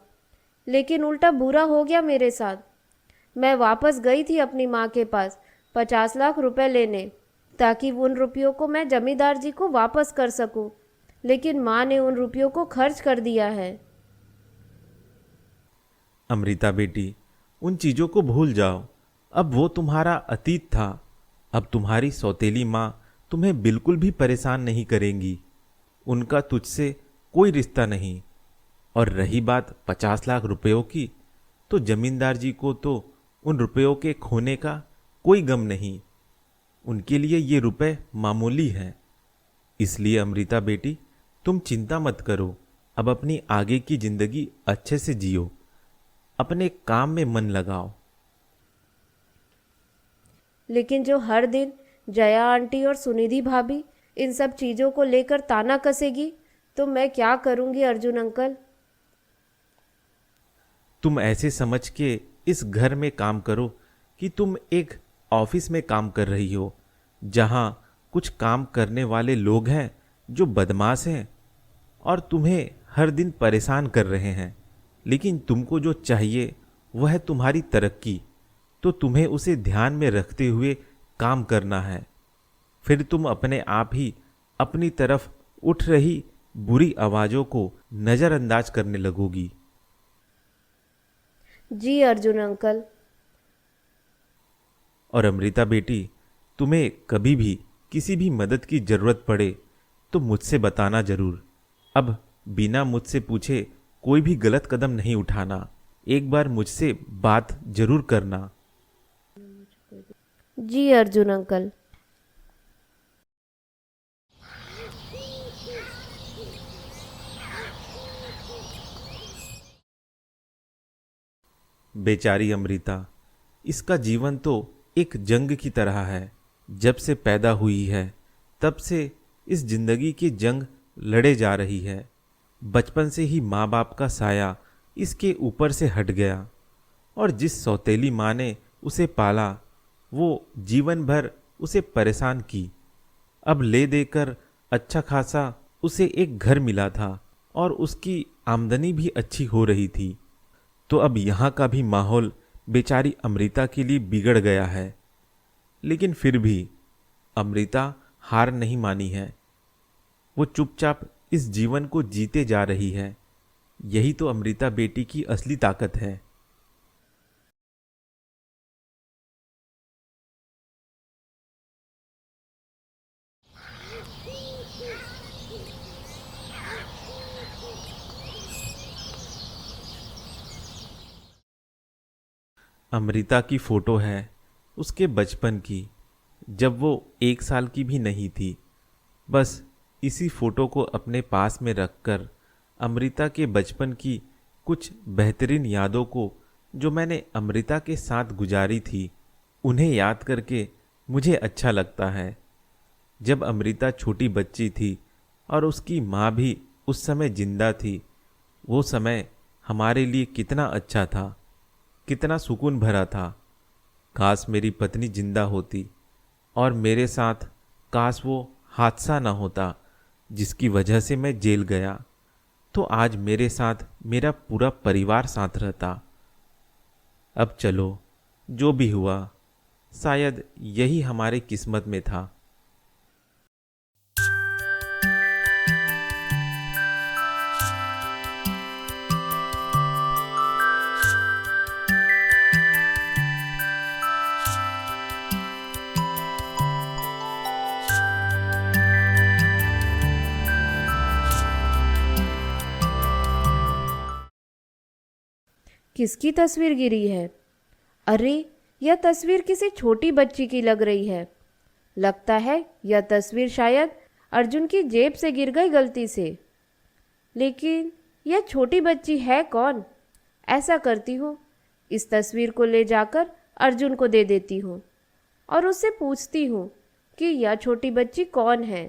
लेकिन उल्टा बुरा हो गया मेरे साथ। मैं वापस गई थी अपनी माँ के पास 50 लाख रुपए लेने, ताकि उन रुपयों को मैं जमींदार जी को वापस कर सकूं, लेकिन माँ ने उन रुपयों को खर्च कर दिया है। अमृता बेटी, उन चीज़ों को भूल जाओ। अब वो तुम्हारा अतीत था। अब तुम्हारी सौतेली माँ तुम्हें बिल्कुल भी परेशान नहीं करेंगी। उनका तुझसे कोई रिश्ता नहीं। और रही बात 50 लाख रुपयों की, तो जमींदार जी को तो उन रुपयों के खोने का कोई गम नहीं। उनके लिए ये रुपए मामूली हैं। इसलिए अमृता बेटी, तुम चिंता मत करो। अब अपनी आगे की जिंदगी अच्छे से जियो। अपने काम में मन लगाओ। लेकिन जो हर दिन जया आंटी और सुनिधि भाभी इन सब चीज़ों को लेकर ताना कसेगी, तो मैं क्या करूंगी अर्जुन अंकल? तुम ऐसे समझ के इस घर में काम करो कि तुम एक ऑफिस में काम कर रही हो, जहां कुछ काम करने वाले लोग हैं जो बदमाश हैं और तुम्हें हर दिन परेशान कर रहे हैं। लेकिन तुमको जो चाहिए वह है तुम्हारी तरक्की, तो तुम्हें उसे ध्यान में रखते हुए काम करना है। फिर तुम अपने आप ही अपनी तरफ उठ रही बुरी आवाज़ों को नज़रअंदाज करने लगोगी। जी अर्जुन अंकल। और अमृता बेटी, तुम्हें कभी भी किसी भी मदद की ज़रूरत पड़े तो मुझसे बताना ज़रूर। अब बिना मुझसे पूछे कोई भी गलत कदम नहीं उठाना। एक बार मुझसे बात जरूर करना। जी अर्जुन अंकल। बेचारी अमृता, इसका जीवन तो एक जंग की तरह है। जब से पैदा हुई है तब से इस जिंदगी की जंग लड़े जा रही है। बचपन से ही माँ बाप का साया इसके ऊपर से हट गया, और जिस सौतेली माँ ने उसे पाला वो जीवन भर उसे परेशान की। अब ले देकर अच्छा खासा उसे एक घर मिला था और उसकी आमदनी भी अच्छी हो रही थी। तो अब यहाँ का भी माहौल बेचारी अमृता के लिए बिगड़ गया है। लेकिन फिर भी अमृता हार नहीं मानी है। वो चुपचाप इस जीवन को जीते जा रही है। यही तो अमृता बेटी की असली ताकत है। अमृता की फोटो है उसके बचपन की, जब वो 1 साल की भी नहीं थी। बस इसी फोटो को अपने पास में रखकर अमृता के बचपन की कुछ बेहतरीन यादों को जो मैंने अमृता के साथ गुजारी थी, उन्हें याद करके मुझे अच्छा लगता है। जब अमृता छोटी बच्ची थी और उसकी माँ भी उस समय जिंदा थी, वो समय हमारे लिए कितना अच्छा था, कितना सुकून भरा था। काश मेरी पत्नी जिंदा होती और मेरे साथ काश वो हादसा ना होता जिसकी वजह से मैं जेल गया, तो आज मेरे साथ मेरा पूरा परिवार साथ रहता। अब चलो, जो भी हुआ शायद यही हमारे किस्मत में था। किसकी तस्वीर गिरी है? अरे, यह तस्वीर किसी छोटी बच्ची की लग रही है। लगता है यह तस्वीर शायद अर्जुन की जेब से गिर गई गलती से। लेकिन यह छोटी बच्ची है कौन? ऐसा करती हूँ, इस तस्वीर को ले जाकर अर्जुन को दे देती हूँ और उससे पूछती हूँ कि यह छोटी बच्ची कौन है।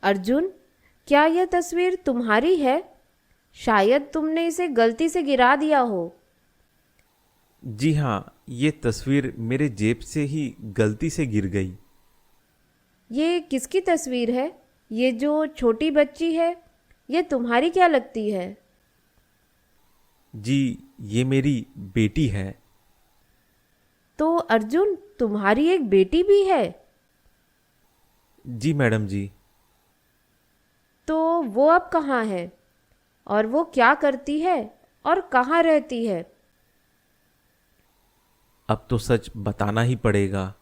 अर्जुन, क्या यह तस्वीर तुम्हारी है? शायद तुमने इसे गलती से गिरा दिया हो। जी हाँ, ये तस्वीर मेरे जेब से ही गलती से गिर गई। ये किसकी तस्वीर है? ये जो छोटी बच्ची है, ये तुम्हारी क्या लगती है? जी, ये मेरी बेटी है। तो अर्जुन, तुम्हारी एक बेटी भी है? जी मैडम जी। तो वो अब कहाँ है और वो क्या करती है और कहाँ रहती है? अब तो सच बताना ही पड़ेगा।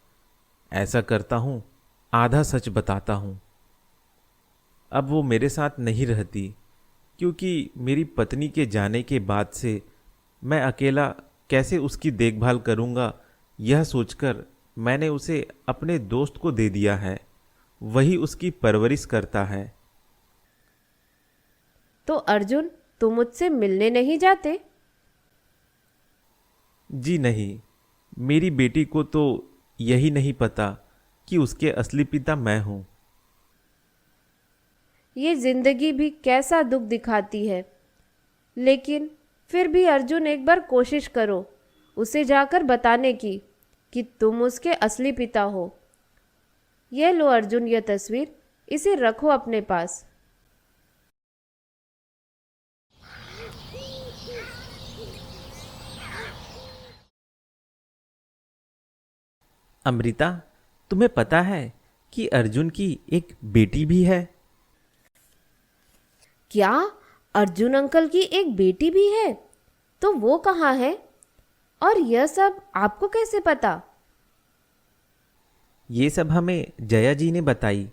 ऐसा करता हूँ, आधा सच बताता हूँ। अब वो मेरे साथ नहीं रहती, क्योंकि मेरी पत्नी के जाने के बाद से मैं अकेला कैसे उसकी देखभाल करूँगा, यह सोचकर मैंने उसे अपने दोस्त को दे दिया है। वही उसकी परवरिश करता है। तो अर्जुन, तुम मुझसे मिलने नहीं जाते? जी नहीं, मेरी बेटी को तो यही नहीं पता कि उसके असली पिता मैं हूँ। ये जिंदगी भी कैसा दुख दिखाती है। लेकिन फिर भी अर्जुन, एक बार कोशिश करो उसे जाकर बताने की कि तुम उसके असली पिता हो। ये लो अर्जुन, यह तस्वीर, इसे रखो अपने पास। अमृता, तुम्हें पता है कि अर्जुन की एक बेटी भी है? क्या? अर्जुन अंकल की एक बेटी भी है? तो वो कहाँ है? और यह सब आपको कैसे पता? ये सब हमें जया जी ने बताई।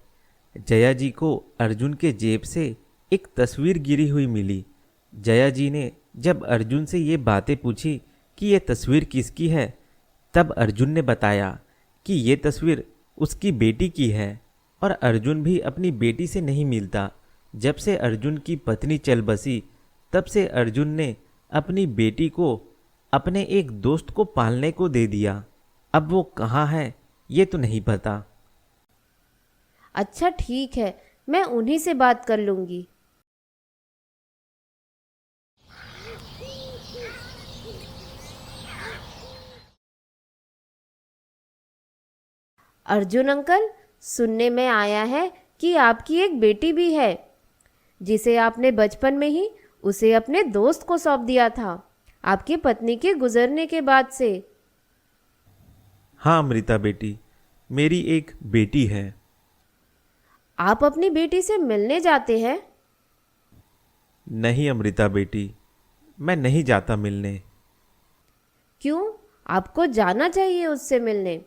जया जी को अर्जुन के जेब से एक तस्वीर गिरी हुई मिली। जया जी ने जब अर्जुन से ये बातें पूछी कि ये तस्वीर किसकी है, तब अर्जुन ने बताया कि ये तस्वीर उसकी बेटी की है। और अर्जुन भी अपनी बेटी से नहीं मिलता। जब से अर्जुन की पत्नी चल बसी, तब से अर्जुन ने अपनी बेटी को अपने एक दोस्त को पालने को दे दिया। अब वो कहाँ है ये तो नहीं पता। अच्छा ठीक है, मैं उन्हीं से बात कर लूंगी। अर्जुन अंकल, सुनने में आया है कि आपकी एक बेटी भी है, जिसे आपने बचपन में ही उसे अपने दोस्त को सौंप दिया था, आपकी पत्नी के गुजरने के बाद से। हाँ अमृता बेटी, मेरी एक बेटी है। आप अपनी बेटी से मिलने जाते हैं? नहीं अमृता बेटी, मैं नहीं जाता मिलने। क्यों? आपको जाना चाहिए उससे मिलने।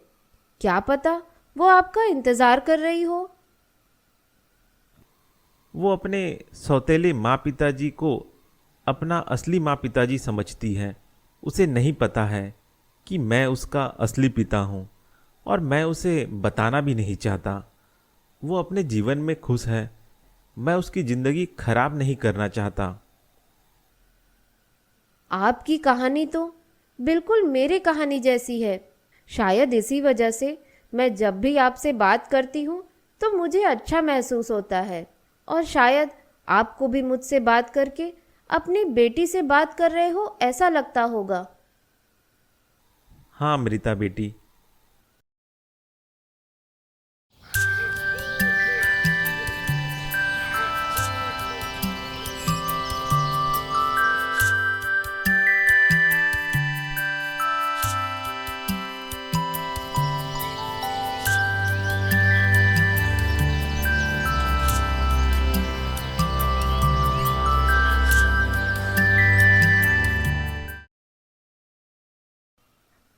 क्या पता वो आपका इंतजार कर रही हो। वो अपने सौतेले माँ पिताजी को अपना असली माँ पिताजी समझती है। उसे नहीं पता है कि मैं उसका असली पिता हूँ, और मैं उसे बताना भी नहीं चाहता। वो अपने जीवन में खुश है। मैं उसकी ज़िंदगी खराब नहीं करना चाहता। आपकी कहानी तो बिल्कुल मेरी कहानी जैसी है। शायद इसी वजह से मैं जब भी आपसे बात करती हूँ तो मुझे अच्छा महसूस होता है, और शायद आपको भी मुझसे बात करके अपनी बेटी से बात कर रहे हो ऐसा लगता होगा। हाँ अमृता बेटी।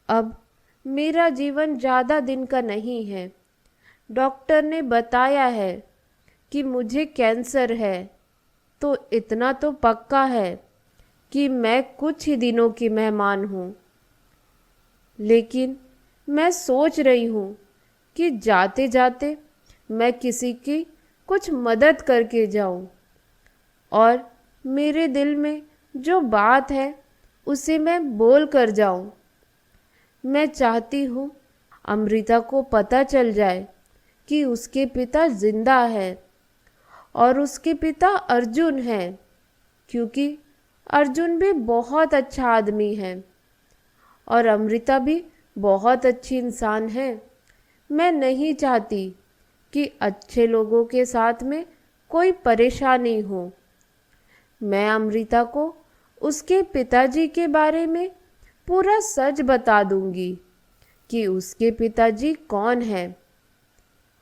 अब मेरा जीवन ज़्यादा दिन का नहीं है। डॉक्टर ने बताया है कि मुझे कैंसर है, तो इतना तो पक्का है कि मैं कुछ ही दिनों की मेहमान हूँ। लेकिन मैं सोच रही हूँ कि जाते जाते मैं किसी की कुछ मदद करके जाऊँ, और मेरे दिल में जो बात है उसे मैं बोल कर जाऊँ। मैं चाहती हूँ अमृता को पता चल जाए कि उसके पिता जिंदा है और उसके पिता अर्जुन हैं। क्योंकि अर्जुन भी बहुत अच्छा आदमी है और अमृता भी बहुत अच्छी इंसान है। मैं नहीं चाहती कि अच्छे लोगों के साथ में कोई परेशानी हो। मैं अमृता को उसके पिताजी के बारे में पूरा सच बता दूंगी कि उसके पिताजी कौन है।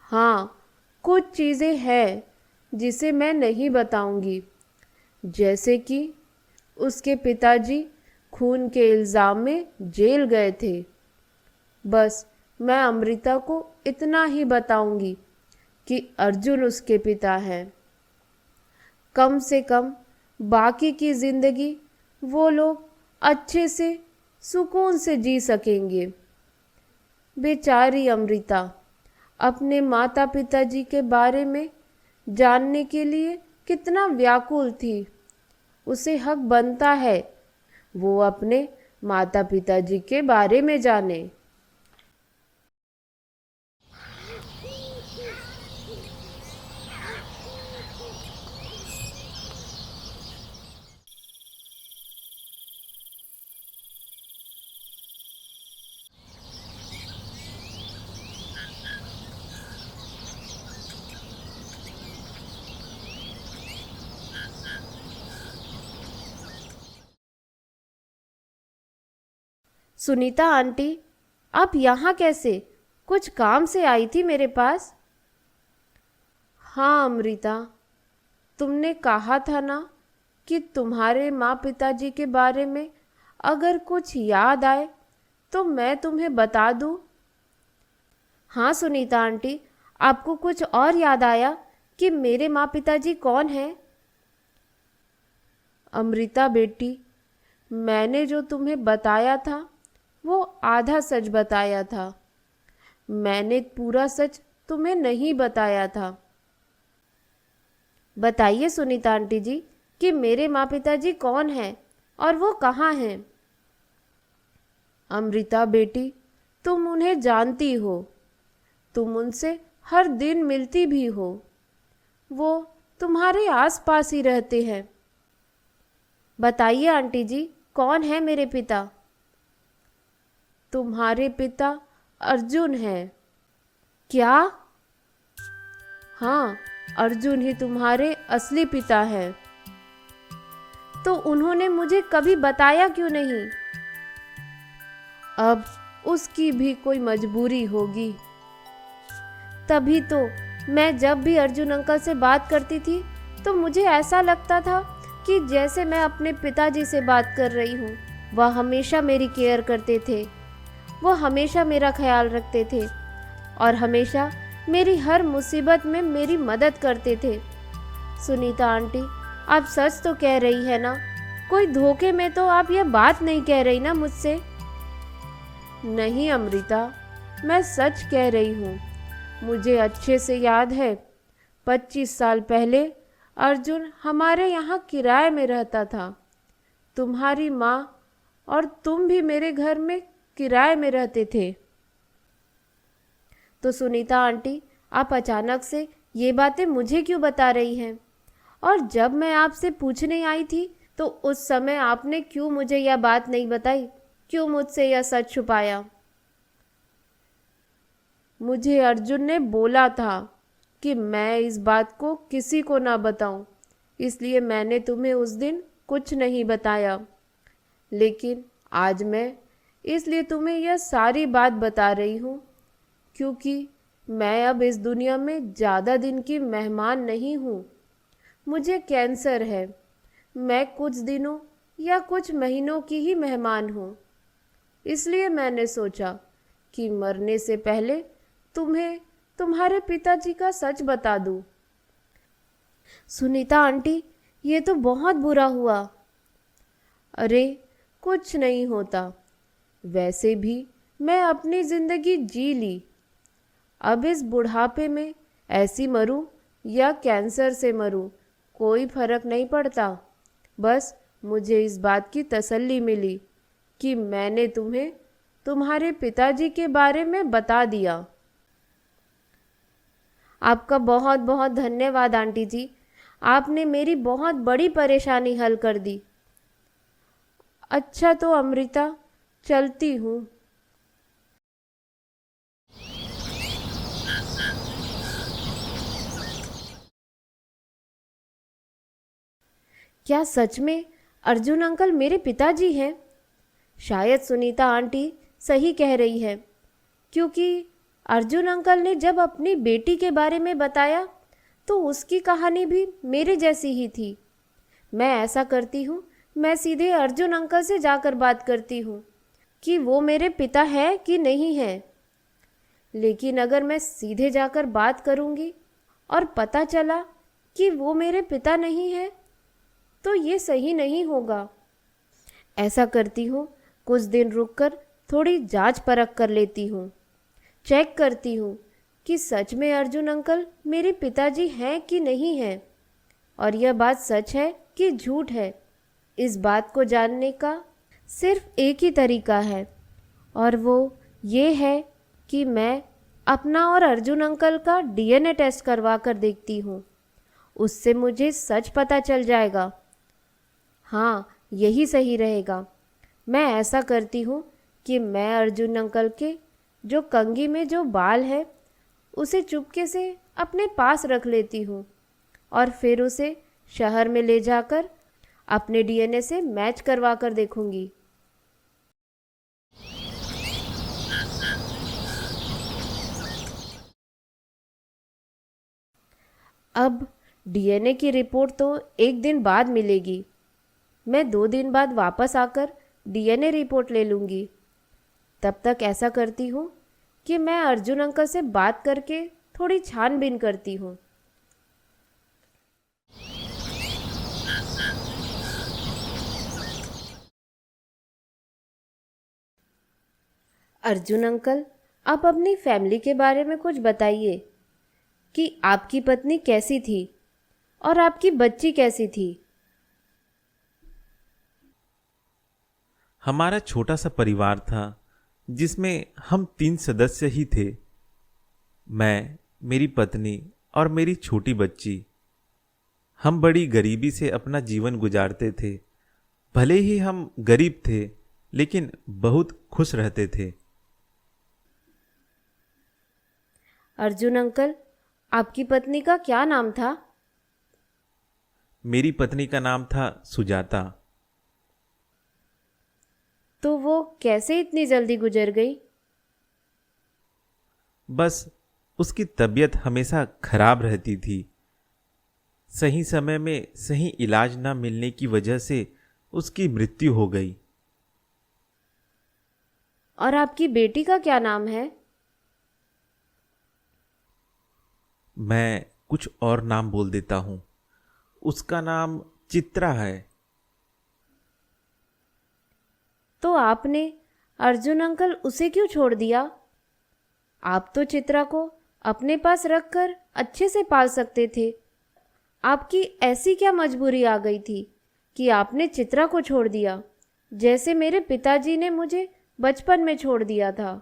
हाँ, कुछ चीज़ें हैं जिसे मैं नहीं बताऊंगी, जैसे कि उसके पिताजी खून के इल्ज़ाम में जेल गए थे। बस मैं अमृता को इतना ही बताऊंगी कि अर्जुन उसके पिता हैं। कम से कम बाकी की ज़िंदगी वो लोग अच्छे से सुकून से जी सकेंगे। बेचारी अमृता अपने माता पिताजी के बारे में जानने के लिए कितना व्याकुल थी। उसे हक बनता है वो अपने माता पिताजी के बारे में जाने। सुनीता आंटी, आप यहाँ कैसे? कुछ काम से आई थी मेरे पास? हाँ अमृता, तुमने कहा था ना कि तुम्हारे माँ पिताजी के बारे में अगर कुछ याद आए तो मैं तुम्हें बता दूँ। हाँ सुनीता आंटी, आपको कुछ और याद आया कि मेरे माँ पिताजी कौन हैं? अमृता बेटी, मैंने जो तुम्हें बताया था वो आधा सच बताया था। मैंने पूरा सच तुम्हें नहीं बताया था। बताइए सुनीता आंटी जी कि मेरे माँ पिताजी कौन हैं और वो कहाँ हैं? अमृता बेटी, तुम उन्हें जानती हो, तुम उनसे हर दिन मिलती भी हो। वो तुम्हारे आसपास ही रहते हैं। बताइए आंटी जी, कौन है मेरे पिता? तुम्हारे पिता अर्जुन हैं। क्या? हाँ, अर्जुन ही तुम्हारे असली पिता हैं। तो उन्होंने मुझे कभी बताया क्यों नहीं? अब उसकी भी कोई मजबूरी होगी। तभी तो मैं जब भी अर्जुन अंकल से बात करती थी तो मुझे ऐसा लगता था कि जैसे मैं अपने पिताजी से बात कर रही हूँ। वह हमेशा मेरी केयर करते थे, वो हमेशा मेरा ख्याल रखते थे और हमेशा मेरी हर मुसीबत में मेरी मदद करते थे। सुनीता आंटी, आप सच तो कह रही है ना? कोई धोखे में तो आप यह बात नहीं कह रही ना मुझसे? नहीं अमृता, मैं सच कह रही हूँ। मुझे अच्छे से याद है 25 साल पहले अर्जुन हमारे यहाँ किराए में रहता था। तुम्हारी माँ और तुम भी मेरे घर में किराए में रहते थे। तो सुनीता आंटी, आप अचानक से ये बातें मुझे क्यों बता रही हैं? और जब मैं आपसे पूछने आई थी तो उस समय आपने क्यों मुझे यह बात नहीं बताई? क्यों मुझसे यह सच छुपाया? मुझे अर्जुन ने बोला था कि मैं इस बात को किसी को ना बताऊं, इसलिए मैंने तुम्हें उस दिन कुछ नहीं बताया। लेकिन आज मैं इसलिए तुम्हें यह सारी बात बता रही हूँ क्योंकि मैं अब इस दुनिया में ज़्यादा दिन की मेहमान नहीं हूँ। मुझे कैंसर है। मैं कुछ दिनों या कुछ महीनों की ही मेहमान हूँ। इसलिए मैंने सोचा कि मरने से पहले तुम्हें तुम्हारे पिताजी का सच बता दूँ। सुनीता आंटी, ये तो बहुत बुरा हुआ। अरे कुछ नहीं होता। वैसे भी मैं अपनी ज़िंदगी जी ली। अब इस बुढ़ापे में ऐसी मरूं या कैंसर से मरूं, कोई फर्क नहीं पड़ता। बस मुझे इस बात की तसल्ली मिली कि मैंने तुम्हें तुम्हारे पिताजी के बारे में बता दिया। आपका बहुत बहुत धन्यवाद आंटी जी। आपने मेरी बहुत बड़ी परेशानी हल कर दी। अच्छा तो अमृता, चलती हूँ। क्या सच में अर्जुन अंकल मेरे पिताजी हैं? शायद सुनीता आंटी सही कह रही है, क्योंकि अर्जुन अंकल ने जब अपनी बेटी के बारे में बताया तो उसकी कहानी भी मेरे जैसी ही थी। मैं ऐसा करती हूँ, मैं सीधे अर्जुन अंकल से जाकर बात करती हूँ कि वो मेरे पिता है कि नहीं है। लेकिन अगर मैं सीधे जाकर बात करूँगी और पता चला कि वो मेरे पिता नहीं है तो ये सही नहीं होगा। ऐसा करती हूँ, कुछ दिन रुककर थोड़ी जांच परख कर लेती हूँ, चेक करती हूँ कि सच में अर्जुन अंकल मेरे पिताजी हैं कि नहीं हैं, और यह बात सच है कि झूठ है। इस बात को जानने का सिर्फ एक ही तरीका है, और वो ये है कि मैं अपना और अर्जुन अंकल का डीएनए टेस्ट करवा कर देखती हूँ। उससे मुझे सच पता चल जाएगा। हाँ, यही सही रहेगा। मैं ऐसा करती हूँ कि मैं अर्जुन अंकल के जो कंघी में जो बाल है उसे चुपके से अपने पास रख लेती हूँ और फिर उसे शहर में ले जाकर अपने डीएनए से मैच करवा कर देखूंगी। अब डीएनए की रिपोर्ट तो एक दिन बाद मिलेगी। मैं 2 दिन बाद वापस आकर डीएनए रिपोर्ट ले लूँगी। तब तक ऐसा करती हूँ कि मैं अर्जुन अंकल से बात करके थोड़ी छानबीन करती हूँ। अर्जुन अंकल, आप अपनी फैमिली के बारे में कुछ बताइए कि आपकी पत्नी कैसी थी और आपकी बच्ची कैसी थी। हमारा छोटा सा परिवार था जिसमें हम 3 सदस्य ही थे। मैं, मेरी पत्नी और मेरी छोटी बच्ची। हम बड़ी गरीबी से अपना जीवन गुजारते थे। भले ही हम गरीब थे, लेकिन बहुत खुश रहते थे। अर्जुन अंकल, आपकी पत्नी का क्या नाम था? मेरी पत्नी का नाम था सुजाता। तो वो कैसे इतनी जल्दी गुजर गई? बस उसकी तबीयत हमेशा खराब रहती थी। सही समय में सही इलाज न मिलने की वजह से उसकी मृत्यु हो गई। और आपकी बेटी का क्या नाम है? मैं कुछ और नाम बोल देता हूँ। उसका नाम चित्रा है। तो आपने अर्जुन अंकल उसे क्यों छोड़ दिया? आप तो चित्रा को अपने पास रखकर अच्छे से पाल सकते थे। आपकी ऐसी क्या मजबूरी आ गई थी कि आपने चित्रा को छोड़ दिया, जैसे मेरे पिताजी ने मुझे बचपन में छोड़ दिया था?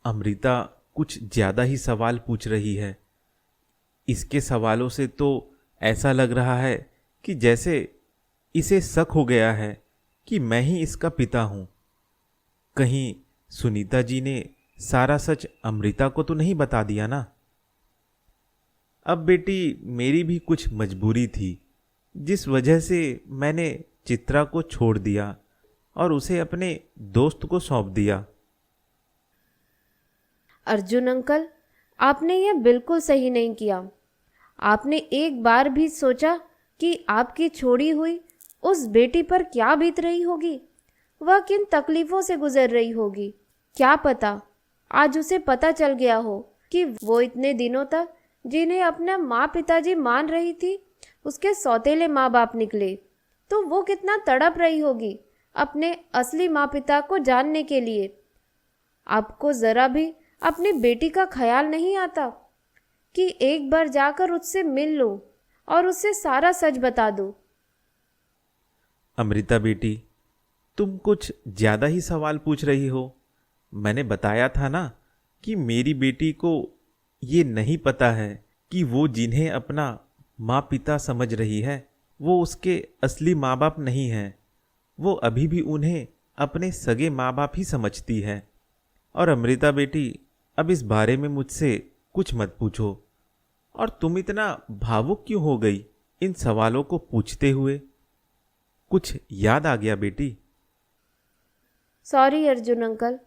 अमृता कुछ ज्यादा ही सवाल पूछ रही है। इसके सवालों से तो ऐसा लग रहा है कि जैसे इसे शक हो गया है कि मैं ही इसका पिता हूं। कहीं सुनीता जी ने सारा सच अमृता को तो नहीं बता दिया ना? अब बेटी, मेरी भी कुछ मजबूरी थी, जिस वजह से मैंने चित्रा को छोड़ दिया और उसे अपने दोस्त को सौंप दिया। अर्जुन अंकल, आपने यह बिल्कुल सही नहीं किया। आपने एक बार भी सोचा कि आपकी छोड़ी हुई उस बेटी पर क्या बीत रही होगी, वह किन तकलीफों से गुजर रही होगी? क्या पता आज उसे पता चल गया हो कि वो इतने दिनों तक जिन्हें अपना माँ पिताजी मान रही थी, उसके सौतेले माँ बाप निकले, तो वो कितना तड़प रही होगी अपने असली माँ पिता को जानने के लिए। आपको ज़रा भी अपनी बेटी का ख्याल नहीं आता कि एक बार जाकर उससे मिल लो और उससे सारा सच बता दो। अमृता बेटी, तुम कुछ ज्यादा ही सवाल पूछ रही हो। मैंने बताया था ना कि मेरी बेटी को ये नहीं पता है कि वो जिन्हें अपना माँ पिता समझ रही है वो उसके असली माँ बाप नहीं हैं। वो अभी भी उन्हें अपने सगे माँ बाप ही समझती है। और अमृता बेटी, अब इस बारे में मुझसे कुछ मत पूछो। और तुम इतना भावुक क्यों हो गई इन सवालों को पूछते हुए? कुछ याद आ गया बेटी? सॉरी अर्जुन अंकल,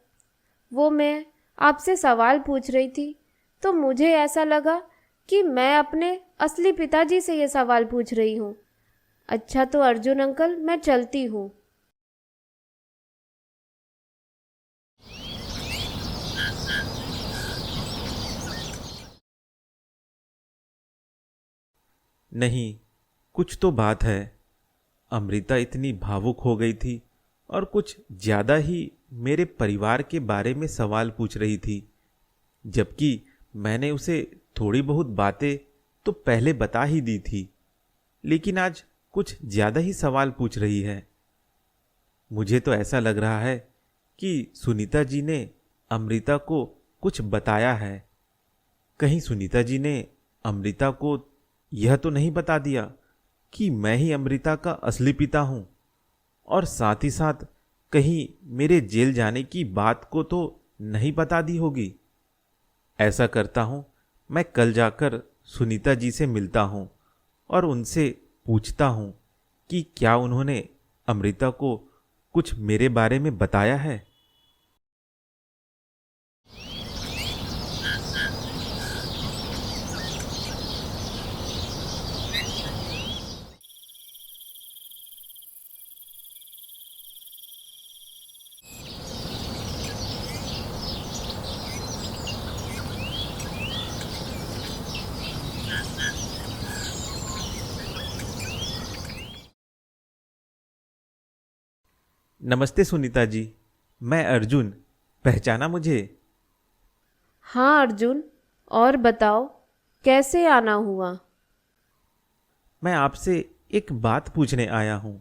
वो मैं आपसे सवाल पूछ रही थी तो मुझे ऐसा लगा कि मैं अपने असली पिताजी से ये सवाल पूछ रही हूँ। अच्छा तो अर्जुन अंकल, मैं चलती हूँ। नहीं, कुछ तो बात है। अमृता इतनी भावुक हो गई थी और कुछ ज्यादा ही मेरे परिवार के बारे में सवाल पूछ रही थी, जबकि मैंने उसे थोड़ी बहुत बातें तो पहले बता ही दी थी, लेकिन आज कुछ ज्यादा ही सवाल पूछ रही है। मुझे तो ऐसा लग रहा है कि सुनीता जी ने अमृता को कुछ बताया है। कहीं सुनीता जी ने अमृता को यह तो नहीं बता दिया कि मैं ही अमृता का असली पिता हूं, और साथ ही साथ कहीं मेरे जेल जाने की बात को तो नहीं बता दी होगी। ऐसा करता हूं, मैं कल जाकर सुनीता जी से मिलता हूं और उनसे पूछता हूं कि क्या उन्होंने अमृता को कुछ मेरे बारे में बताया है। नमस्ते सुनीता जी, मैं अर्जुन। पहचाना मुझे? हाँ अर्जुन, और बताओ कैसे आना हुआ? मैं आपसे एक बात पूछने आया हूं।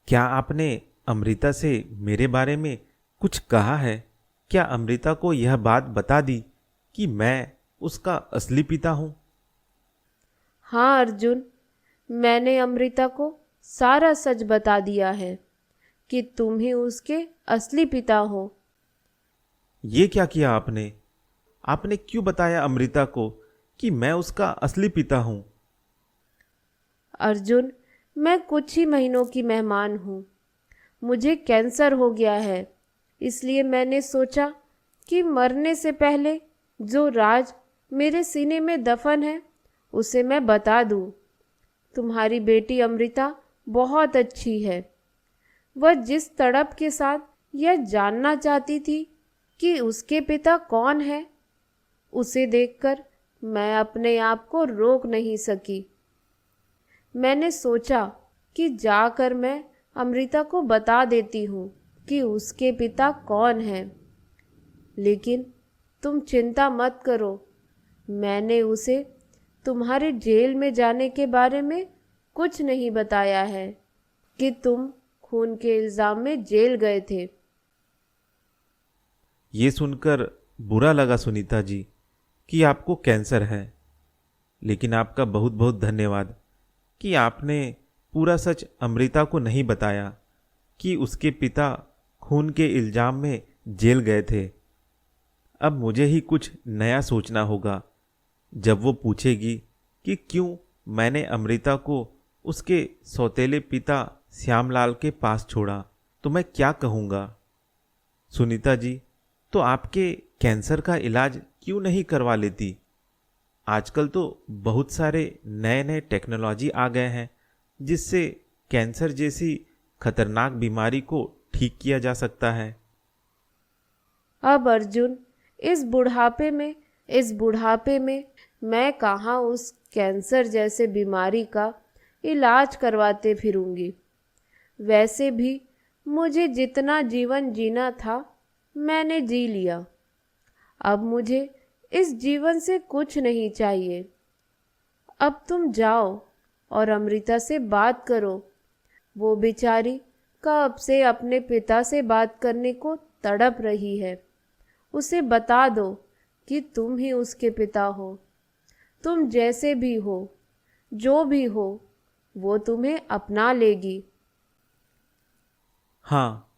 क्या आपने अमृता से मेरे बारे में कुछ कहा है? क्या अमृता को यह बात बता दी कि मैं उसका असली पिता हूं? हाँ अर्जुन, मैंने अमृता को सारा सच बता दिया है कि तुम ही उसके असली पिता हो। ये क्या किया आपने? आपने क्यों बताया अमृता को कि मैं उसका असली पिता हूं? अर्जुन, मैं कुछ ही महीनों की मेहमान हूँ। मुझे कैंसर हो गया है, इसलिए मैंने सोचा कि मरने से पहले जो राज मेरे सीने में दफन है उसे मैं बता दूँ। तुम्हारी बेटी अमृता बहुत अच्छी है। वह जिस तड़प के साथ यह जानना चाहती थी कि उसके पिता कौन है, उसे देखकर मैं अपने आप को रोक नहीं सकी। मैंने सोचा कि जाकर मैं अमृता को बता देती हूँ कि उसके पिता कौन है। लेकिन तुम चिंता मत करो, मैंने उसे तुम्हारे जेल में जाने के बारे में कुछ नहीं बताया है कि तुम खून के इल्जाम में जेल गए थे। ये सुनकर बुरा लगा सुनीता जी कि आपको कैंसर है, लेकिन आपका बहुत बहुत धन्यवाद कि आपने पूरा सच अमृता को नहीं बताया कि उसके पिता खून के इल्जाम में जेल गए थे। अब मुझे ही कुछ नया सोचना होगा। जब वो पूछेगी कि क्यों मैंने अमृता को उसके सौतेले पिता श्यामलाल के पास छोड़ा, तो मैं क्या कहूँगा? सुनीता जी, तो आपके कैंसर का इलाज क्यों नहीं करवा लेती? आजकल तो बहुत सारे नए नए टेक्नोलॉजी आ गए हैं जिससे कैंसर जैसी खतरनाक बीमारी को ठीक किया जा सकता है। अब अर्जुन, इस बुढ़ापे में मैं कहाँ उस कैंसर जैसे बीमारी का इलाज करवाते फिरूंगी। वैसे भी मुझे जितना जीवन जीना था मैंने जी लिया। अब मुझे इस जीवन से कुछ नहीं चाहिए। अब तुम जाओ और अमृता से बात करो। वो बेचारी कब से अपने पिता से बात करने को तड़प रही है। उसे बता दो कि तुम ही उसके पिता हो। तुम जैसे भी हो, जो भी हो, वो तुम्हें अपना लेगी। हाँ,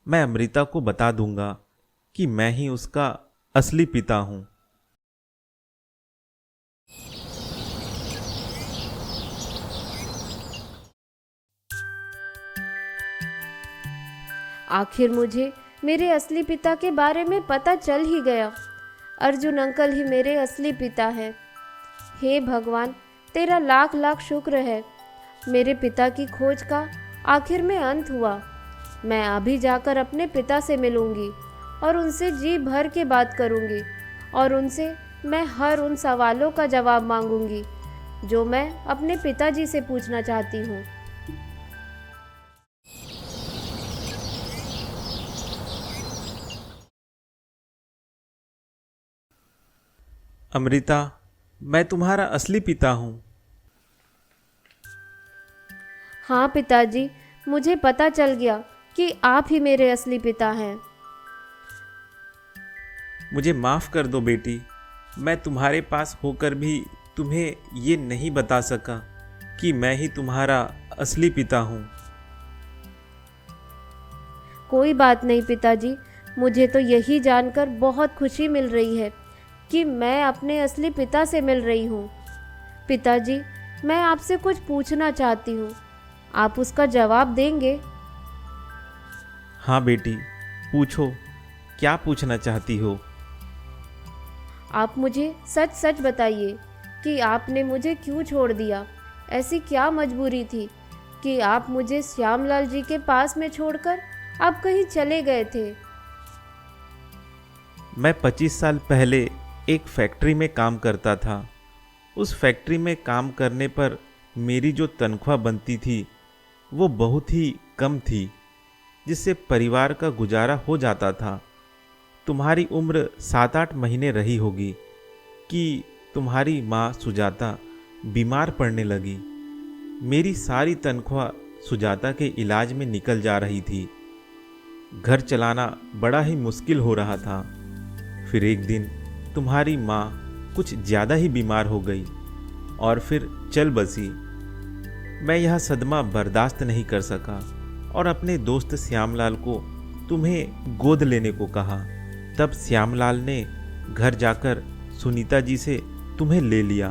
मैं अमृता को बता दूंगा कि मैं ही उसका असली पिता हूँ। आखिर मुझे मेरे असली पिता के बारे में पता चल ही गया। अर्जुन अंकल ही मेरे असली पिता हैं। हे भगवान, तेरा लाख लाख शुक्र है। मेरे पिता की खोज का आखिर में अंत हुआ। मैं अभी जाकर अपने पिता से मिलूंगी और उनसे जी भर के बात करूंगी और उनसे मैं हर उन सवालों का जवाब मांगूंगी जो मैं अपने पिताजी से पूछना चाहती हूँ। अमृता, मैं तुम्हारा असली पिता हूँ। हाँ पिताजी, मुझे पता चल गया कि आप ही मेरे असली पिता हैं। मुझे माफ़ कर दो बेटी, मैं तुम्हारे पास होकर भी तुम्हें ये नहीं बता सका कि मैं ही तुम्हारा असली पिता हूँ। कोई बात नहीं पिताजी, मुझे तो यही जानकर बहुत खुशी मिल रही है कि मैं अपने असली पिता से मिल रही हूँ। पिताजी, मैं आपसे कुछ पूछना चाहती हूँ, आप उसका जवाब देंगे? हाँ बेटी, पूछो, क्या पूछना चाहती हो? आप मुझे सच सच बताइए कि आपने मुझे क्यों छोड़ दिया। ऐसी क्या मजबूरी थी कि आप मुझे श्यामलाल जी के पास में छोड़कर आप कहीं चले गए थे? मैं 25 साल पहले एक फैक्ट्री में काम करता था। उस फैक्ट्री में काम करने पर मेरी जो तनख्वाह बनती थी वो बहुत ही कम थी, जिससे परिवार का गुजारा हो जाता था। तुम्हारी उम्र 7-8 महीने रही होगी कि तुम्हारी माँ सुजाता बीमार पड़ने लगी। मेरी सारी तनख्वाह सुजाता के इलाज में निकल जा रही थी। घर चलाना बड़ा ही मुश्किल हो रहा था। फिर एक दिन तुम्हारी माँ कुछ ज़्यादा ही बीमार हो गई और फिर चल बसी। मैं यह सदमा बर्दाश्त नहीं कर सका और अपने दोस्त श्यामलाल को तुम्हें गोद लेने को कहा। तब श्यामलाल ने घर जाकर सुनीता जी से तुम्हें ले लिया।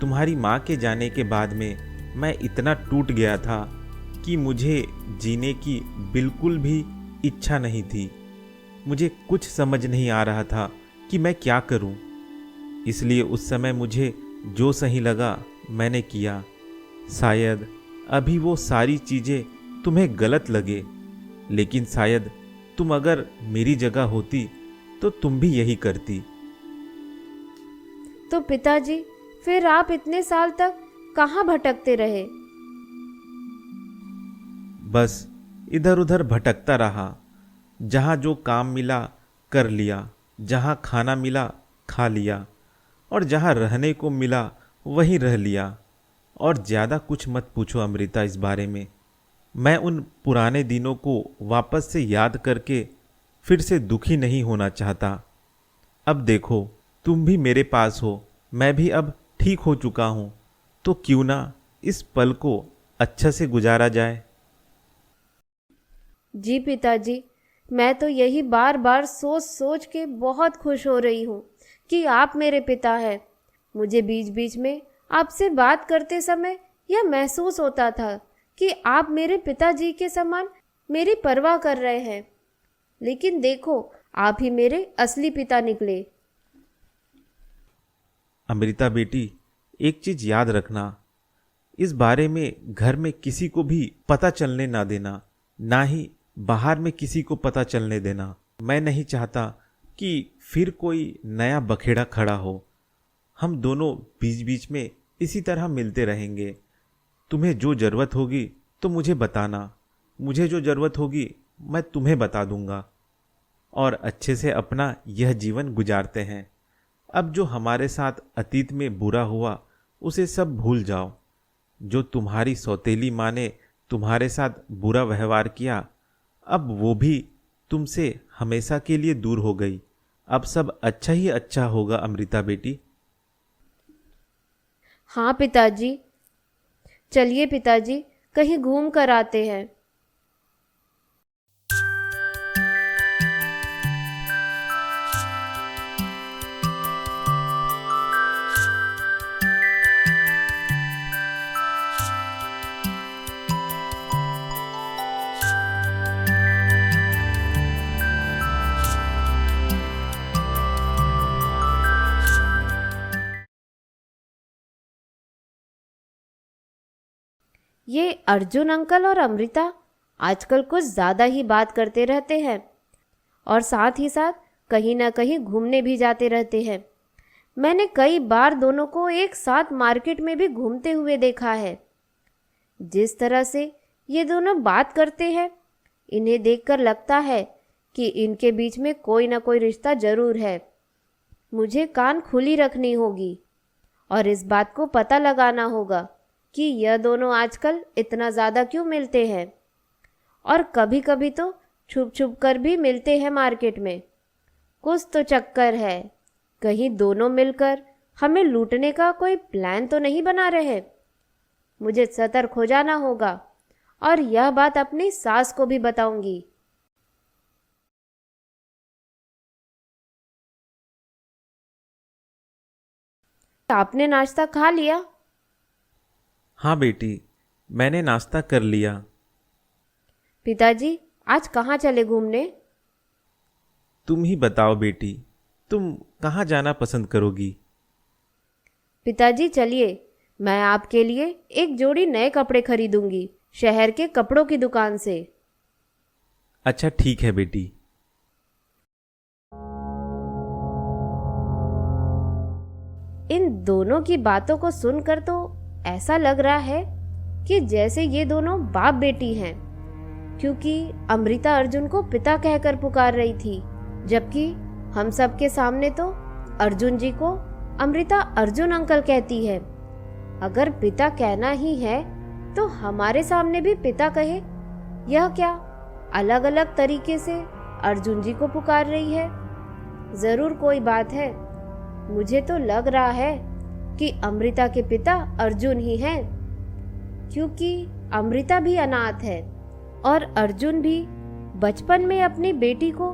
तुम्हारी माँ के जाने के बाद में मैं इतना टूट गया था कि मुझे जीने की बिल्कुल भी इच्छा नहीं थी। मुझे कुछ समझ नहीं आ रहा था कि मैं क्या करूं। इसलिए उस समय मुझे जो सही लगा मैंने किया। शायद अभी वो सारी चीज़ें तुम्हें गलत लगे, लेकिन शायद तुम अगर मेरी जगह होती तो तुम भी यही करती। तो पिताजी, फिर आप इतने साल तक कहाँ भटकते रहे? बस इधर उधर भटकता रहा। जहाँ जो काम मिला कर लिया, जहाँ खाना मिला खा लिया और जहाँ रहने को मिला वहीं रह लिया। और ज़्यादा कुछ मत पूछो अमृता इस बारे में। मैं उन पुराने दिनों को वापस से याद करके फिर से दुखी नहीं होना चाहता। अब देखो, तुम भी मेरे पास हो, मैं भी अब ठीक हो चुका हूँ, तो क्यों ना इस पल को अच्छा से गुजारा जाए। जी पिताजी, मैं तो यही बार बार सोच सोच के बहुत खुश हो रही हूँ कि आप मेरे पिता हैं। मुझे बीच बीच में आपसे बात करते समय यह महसूस होता था कि आप मेरे पिताजी के समान मेरी परवाह कर रहे हैं। लेकिन देखो, आप ही मेरे असली पिता निकले। अमृता बेटी, एक चीज याद रखना, इस बारे में घर में किसी को भी पता चलने ना देना, ना ही बाहर में किसी को पता चलने देना। मैं नहीं चाहता कि फिर कोई नया बखेड़ा खड़ा हो। हम दोनों बीच बीच में इसी तरह मिलते रहेंगे। तुम्हें जो ज़रूरत होगी तो मुझे बताना, मुझे जो ज़रूरत होगी मैं तुम्हें बता दूंगा। और अच्छे से अपना यह जीवन गुजारते हैं। अब जो हमारे साथ अतीत में बुरा हुआ उसे सब भूल जाओ। जो तुम्हारी सौतेली माँ ने तुम्हारे साथ बुरा व्यवहार किया, अब वो भी तुमसे हमेशा के लिए दूर हो गई। अब सब अच्छा ही अच्छा होगा अमृता बेटी। हाँ पिताजी। चलिए पिताजी, कहीं घूम कर आते हैं। ये अर्जुन अंकल और अमृता आजकल कुछ ज़्यादा ही बात करते रहते हैं और साथ ही साथ कहीं ना कहीं घूमने भी जाते रहते हैं। मैंने कई बार दोनों को एक साथ मार्केट में भी घूमते हुए देखा है। जिस तरह से ये दोनों बात करते हैं, इन्हें देखकर लगता है कि इनके बीच में कोई ना कोई रिश्ता जरूर है। मुझे कान खुली रखनी होगी और इस बात को पता लगाना होगा कि यह दोनों आजकल इतना ज़्यादा क्यों मिलते हैं, और कभी कभी तो छुप छुप कर भी मिलते हैं मार्केट में। कुछ तो चक्कर है, कहीं दोनों मिलकर हमें लूटने का कोई प्लान तो नहीं बना रहे। मुझे सतर्क हो जाना होगा और यह बात अपनी सास को भी बताऊंगी। आपने नाश्ता खा लिया? हाँ बेटी, मैंने नाश्ता कर लिया। पिताजी, आज कहाँ चले घूमने? तुम ही बताओ बेटी, तुम कहाँ जाना पसंद करोगी? पिताजी चलिए, मैं आपके लिए एक जोड़ी नए कपड़े खरीदूंगी शहर के कपड़ों की दुकान से। अच्छा ठीक है बेटी। इन दोनों की बातों को सुनकर तो ऐसा लग रहा है कि जैसे ये दोनों बाप बेटी हैं, क्योंकि अमृता अर्जुन को पिता कहकर पुकार रही थी, जबकि हम सबके सामने तो अर्जुन जी को अमृता अर्जुन अंकल कहती है। अगर पिता कहना ही है तो हमारे सामने भी पिता कहे। यह क्या अलग अलग तरीके से अर्जुन जी को पुकार रही है? जरूर कोई बात है। मुझे तो लग रहा है कि अमृता के पिता अर्जुन ही हैं, क्योंकि अमृता भी अनाथ है और अर्जुन भी बचपन में अपनी बेटी को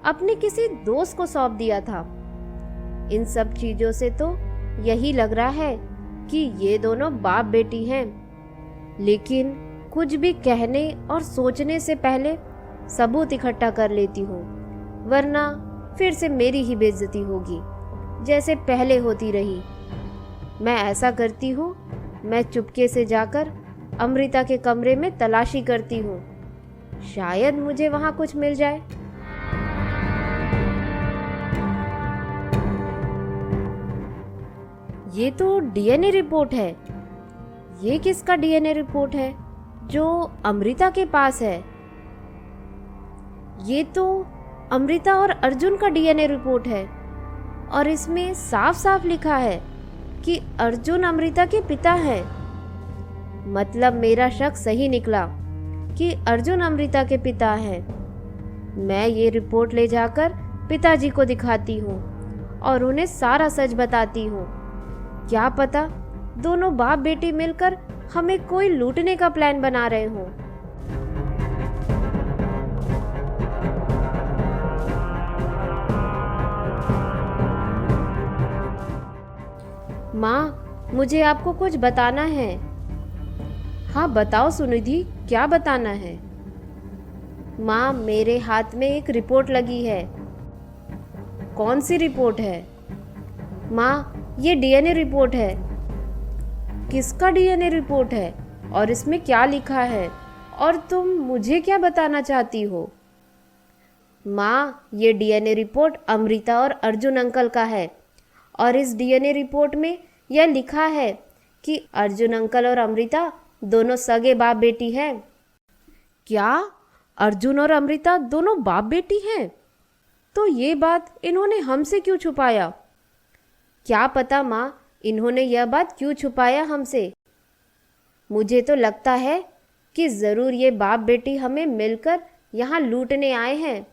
अपने किसी दोस्त को सौंप दिया था। इन सब चीजों से तो यही लग रहा है कि ये दोनों बाप बेटी हैं। लेकिन कुछ भी कहने और सोचने से पहले सबूत इकट्ठा कर लेती हूँ, वरना फिर से मेरी ही बेइज्जती होगी जैसे पहले होती रही। मैं ऐसा करती हूँ, मैं चुपके से जाकर अमृता के कमरे में तलाशी करती हूँ, शायद मुझे वहां कुछ मिल जाए। ये तो डीएनए रिपोर्ट है। ये किसका डीएनए रिपोर्ट है जो अमृता के पास है? ये तो अमृता और अर्जुन का डीएनए रिपोर्ट है और इसमें साफ साफ लिखा है कि अर्जुन अमृता के पिता हैं। मतलब मेरा शक सही निकला कि अर्जुन अमृता के पिता हैं। मैं ये रिपोर्ट ले जाकर पिताजी को दिखाती हूँ और उन्हें सारा सच बताती हूँ। क्या पता दोनों बाप बेटी मिलकर हमें कोई लूटने का प्लान बना रहे हों। माँ, मुझे आपको कुछ बताना है। हाँ बताओ सुनिधि, क्या बताना है? माँ, मेरे हाथ में एक रिपोर्ट लगी है। कौन सी रिपोर्ट है? माँ, ये डीएनए रिपोर्ट है। किसका डीएनए रिपोर्ट है और इसमें क्या लिखा है, और तुम मुझे क्या बताना चाहती हो? माँ, ये डीएनए रिपोर्ट अमृता और अर्जुन अंकल का है और इस डीएनए रिपोर्ट में यह लिखा है कि अर्जुन अंकल और अमृता दोनों सगे बाप बेटी हैं। क्या अर्जुन और अमृता दोनों बाप बेटी हैं? तो ये बात इन्होंने हमसे क्यों छुपाया? क्या पता माँ, इन्होंने यह बात क्यों छुपाया हमसे। मुझे तो लगता है कि ज़रूर ये बाप बेटी हमें मिलकर यहाँ लूटने आए हैं।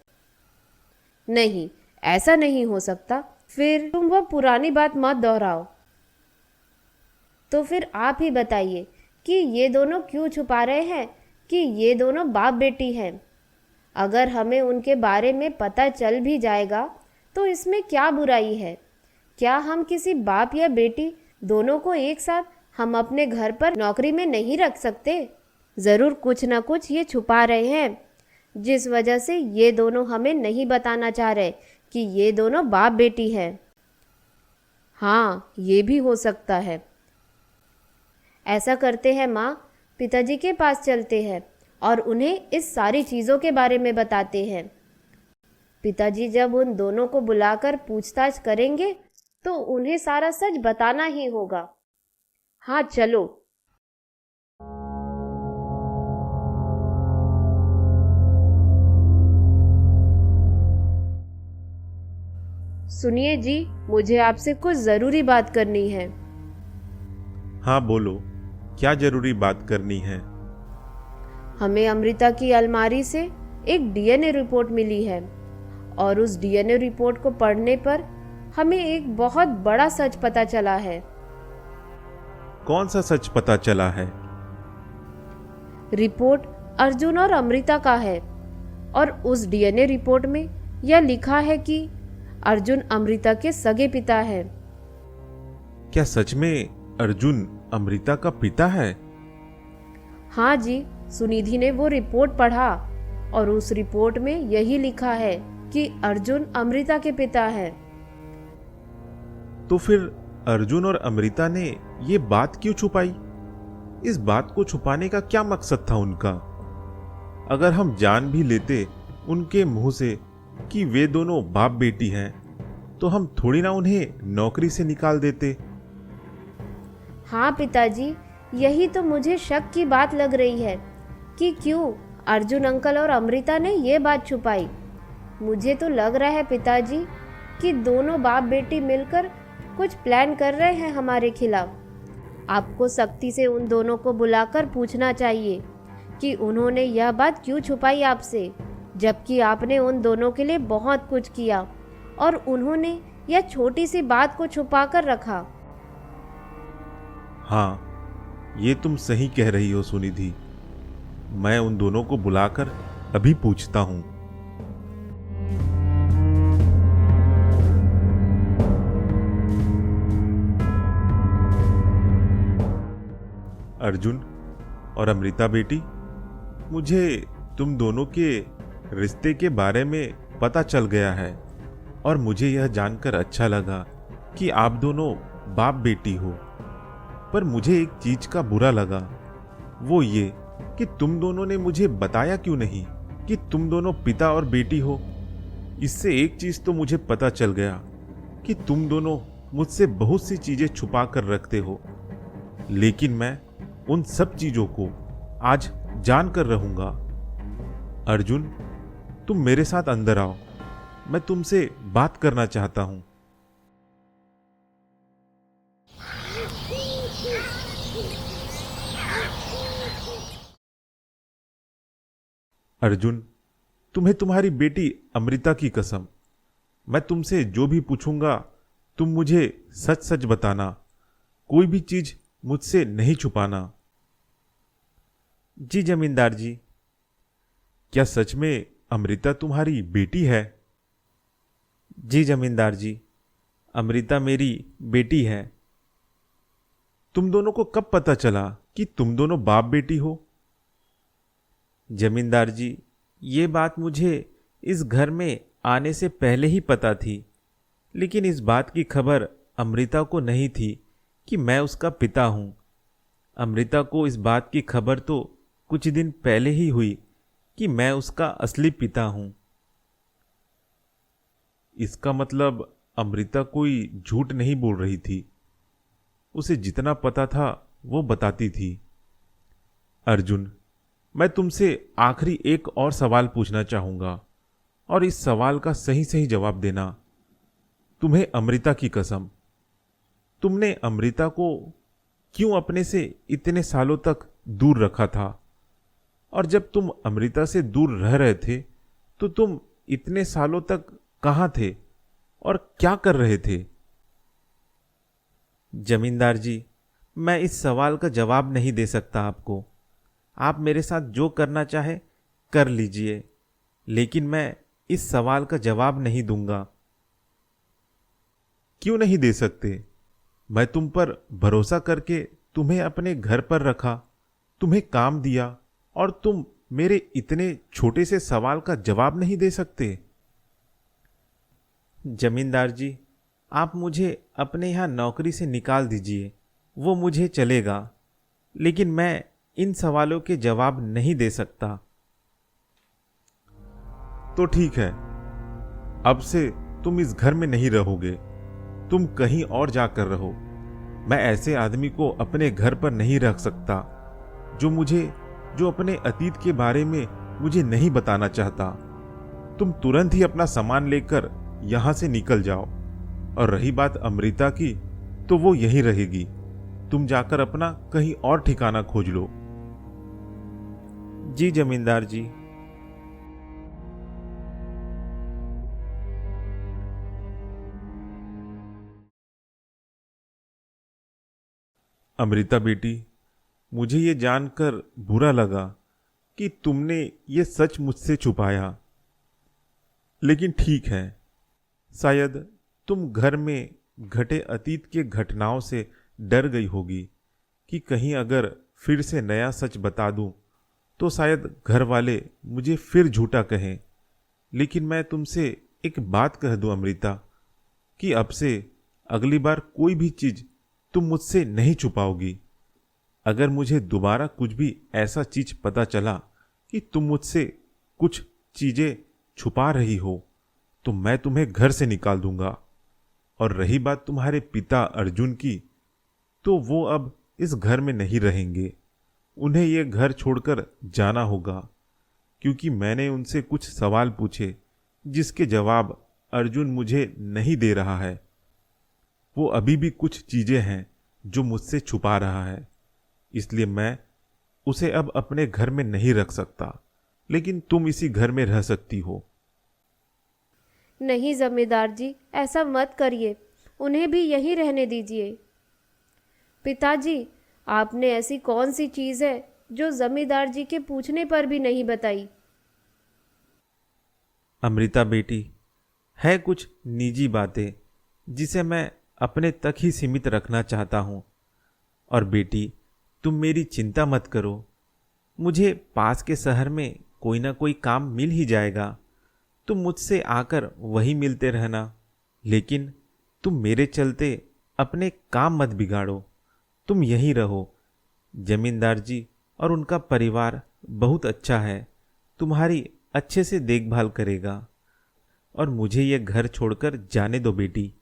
नहीं, ऐसा नहीं हो सकता। फिर तुम वह पुरानी बात मत दोहराओ। तो फिर आप ही बताइए कि ये दोनों क्यों छुपा रहे हैं कि ये दोनों बाप बेटी हैं। अगर हमें उनके बारे में पता चल भी जाएगा तो इसमें क्या बुराई है? क्या हम किसी बाप या बेटी दोनों को एक साथ हम अपने घर पर नौकरी में नहीं रख सकते? ज़रूर कुछ ना कुछ ये छुपा रहे हैं, जिस वजह से ये दोनों हमें नहीं बताना चाह रहे कि ये दोनों बाप बेटी हैं। हाँ, ये भी हो सकता है। ऐसा करते हैं माँ, पिताजी के पास चलते हैं और उन्हें इस सारी चीज़ों के बारे में बताते हैं। पिताजी जब उन दोनों को बुलाकर पूछताछ करेंगे तो उन्हें सारा सच बताना ही होगा। हाँ चलो। सुनिए जी, मुझे आपसे कुछ ज़रूरी बात करनी है। हाँ बोलो, क्या जरूरी बात करनी है? हमें अमृता की अलमारी से एक डीएनए रिपोर्ट मिली है और उस डीएनए रिपोर्ट को पढ़ने पर हमें एक बहुत बड़ा सच पता चला है। कौन सा सच पता चला है? रिपोर्ट अर्जुन और अमृता का है और उस डीएनए रिपोर्ट में यह लिखा है कि अर्जुन अमृता के सगे पिता हैं। क्या सच में अर्जुन अमृता का पिता है? हाँ जी, सुनिधि ने वो रिपोर्ट पढ़ा और उस रिपोर्ट में यही लिखा है कि अर्जुन अमृता के पिता हैं। तो फिर अर्जुन और अमृता ने ये बात क्यों छुपाई? इस बात को छुपाने का क्या मकसद था उनका? अगर हम जान भी लेते उनके मुंह से कि वे दोनों बाप बेटी हैं, तो हम थोड़ी ना उन्हें नौकरी से निकाल देते। हाँ पिताजी, यही तो मुझे शक की बात लग रही है कि क्यों अर्जुन अंकल और अमृता ने ये बात छुपाई। मुझे तो लग रहा है पिताजी कि दोनों बाप बेटी मिलकर कुछ प्लान कर रहे हैं हमारे खिलाफ। आपको सख्ती से उन दोनों को बुलाकर पूछना चाहिए कि उन्होंने यह बात क्यों छुपाई आपसे, जबकि आपने उन दोनों के लिए बहुत कुछ किया और उन्होंने यह छोटी सी बात को छुपा कर रखा। हाँ, ये तुम सही कह रही हो सुनिधि। मैं उन दोनों को बुलाकर अभी पूछता हूं। अर्जुन और अमृता बेटी, मुझे तुम दोनों के रिश्ते के बारे में पता चल गया है और मुझे यह जानकर अच्छा लगा कि आप दोनों बाप बेटी हो। पर मुझे एक चीज का बुरा लगा, वो ये कि तुम दोनों ने मुझे बताया क्यों नहीं कि तुम दोनों पिता और बेटी हो। इससे एक चीज तो मुझे पता चल गया कि तुम दोनों मुझसे बहुत सी चीजें छुपा कर रखते हो, लेकिन मैं उन सब चीजों को आज जान कर रहूंगा। अर्जुन, तुम मेरे साथ अंदर आओ, मैं तुमसे बात करना चाहता हूं। अर्जुन, तुम्हें तुम्हारी बेटी अमृता की कसम, मैं तुमसे जो भी पूछूंगा तुम मुझे सच सच बताना, कोई भी चीज मुझसे नहीं छुपाना। जी जमींदार जी। क्या सच में अमृता तुम्हारी बेटी है? जी जमींदार जी, अमृता मेरी बेटी है। तुम दोनों को कब पता चला कि तुम दोनों बाप बेटी हो? जमींदार जी, ये बात मुझे इस घर में आने से पहले ही पता थी, लेकिन इस बात की खबर अमृता को नहीं थी कि मैं उसका पिता हूं। अमृता को इस बात की खबर तो कुछ दिन पहले ही हुई कि मैं उसका असली पिता हूं। इसका मतलब अमृता कोई झूठ नहीं बोल रही थी, उसे जितना पता था वो बताती थी। अर्जुन, मैं तुमसे आखिरी एक और सवाल पूछना चाहूंगा और इस सवाल का सही सही जवाब देना। तुम्हें अमृता की कसम, तुमने अमृता को क्यों अपने से इतने सालों तक दूर रखा था? और जब तुम अमृता से दूर रह रहे थे तो तुम इतने सालों तक कहां थे और क्या कर रहे थे? जमींदार जी, मैं इस सवाल का जवाब नहीं दे सकता आपको। आप मेरे साथ जो करना चाहे कर लीजिए, लेकिन मैं इस सवाल का जवाब नहीं दूंगा। क्यों नहीं दे सकते? मैं तुम पर भरोसा करके तुम्हें अपने घर पर रखा, तुम्हें काम दिया, और तुम मेरे इतने छोटे से सवाल का जवाब नहीं दे सकते? जमींदार जी, आप मुझे अपने यहाँ नौकरी से निकाल दीजिए, वो मुझे चलेगा, लेकिन मैं इन सवालों के जवाब नहीं दे सकता। तो ठीक है, अब से तुम इस घर में नहीं रहोगे, तुम कहीं और जाकर रहो। मैं ऐसे आदमी को अपने घर पर नहीं रख सकता जो अपने अतीत के बारे में मुझे नहीं बताना चाहता। तुम तुरंत ही अपना सामान लेकर यहां से निकल जाओ। और रही बात अमृता की, तो वो यहीं रहेगी। तुम जाकर अपना कहीं और ठिकाना खोज लो। जी जमींदार जी। अमृता बेटी, मुझे ये जानकर बुरा लगा कि तुमने ये सच मुझसे छुपाया, लेकिन ठीक है, शायद तुम घर में घटे अतीत के घटनाओं से डर गई होगी कि कहीं अगर फिर से नया सच बता दूं तो शायद घर वाले मुझे फिर झूठा कहें। लेकिन मैं तुमसे एक बात कह दूं अमृता, कि अब से अगली बार कोई भी चीज तुम मुझसे नहीं छुपाओगी। अगर मुझे दोबारा कुछ भी ऐसा चीज पता चला कि तुम मुझसे कुछ चीजें छुपा रही हो, तो मैं तुम्हें घर से निकाल दूंगा। और रही बात तुम्हारे पिता अर्जुन की, तो वो अब इस घर में नहीं रहेंगे। उन्हें ये घर छोड़कर जाना होगा, क्योंकि मैंने उनसे कुछ सवाल पूछे जिसके जवाब अर्जुन मुझे नहीं दे रहा है। वो अभी भी कुछ चीजें हैं जो मुझसे छुपा रहा है, इसलिए मैं उसे अब अपने घर में नहीं रख सकता। लेकिन तुम इसी घर में रह सकती हो। नहीं जमींदार जी, ऐसा मत करिए, उन्हें भी यहीं रहने दीजिए। पिताजी, आपने ऐसी कौन सी चीज़ है जो जमींदार जी के पूछने पर भी नहीं बताई? अमृता बेटी, है कुछ निजी बातें जिसे मैं अपने तक ही सीमित रखना चाहता हूँ। और बेटी, तुम मेरी चिंता मत करो, मुझे पास के शहर में कोई ना कोई काम मिल ही जाएगा। तुम मुझसे आकर वही मिलते रहना, लेकिन तुम मेरे चलते अपने काम मत बिगाड़ो। तुम यहीं रहो। जमींदार जी और उनका परिवार बहुत अच्छा है, तुम्हारी अच्छे से देखभाल करेगा। और मुझे ये घर छोड़कर जाने दो बेटी।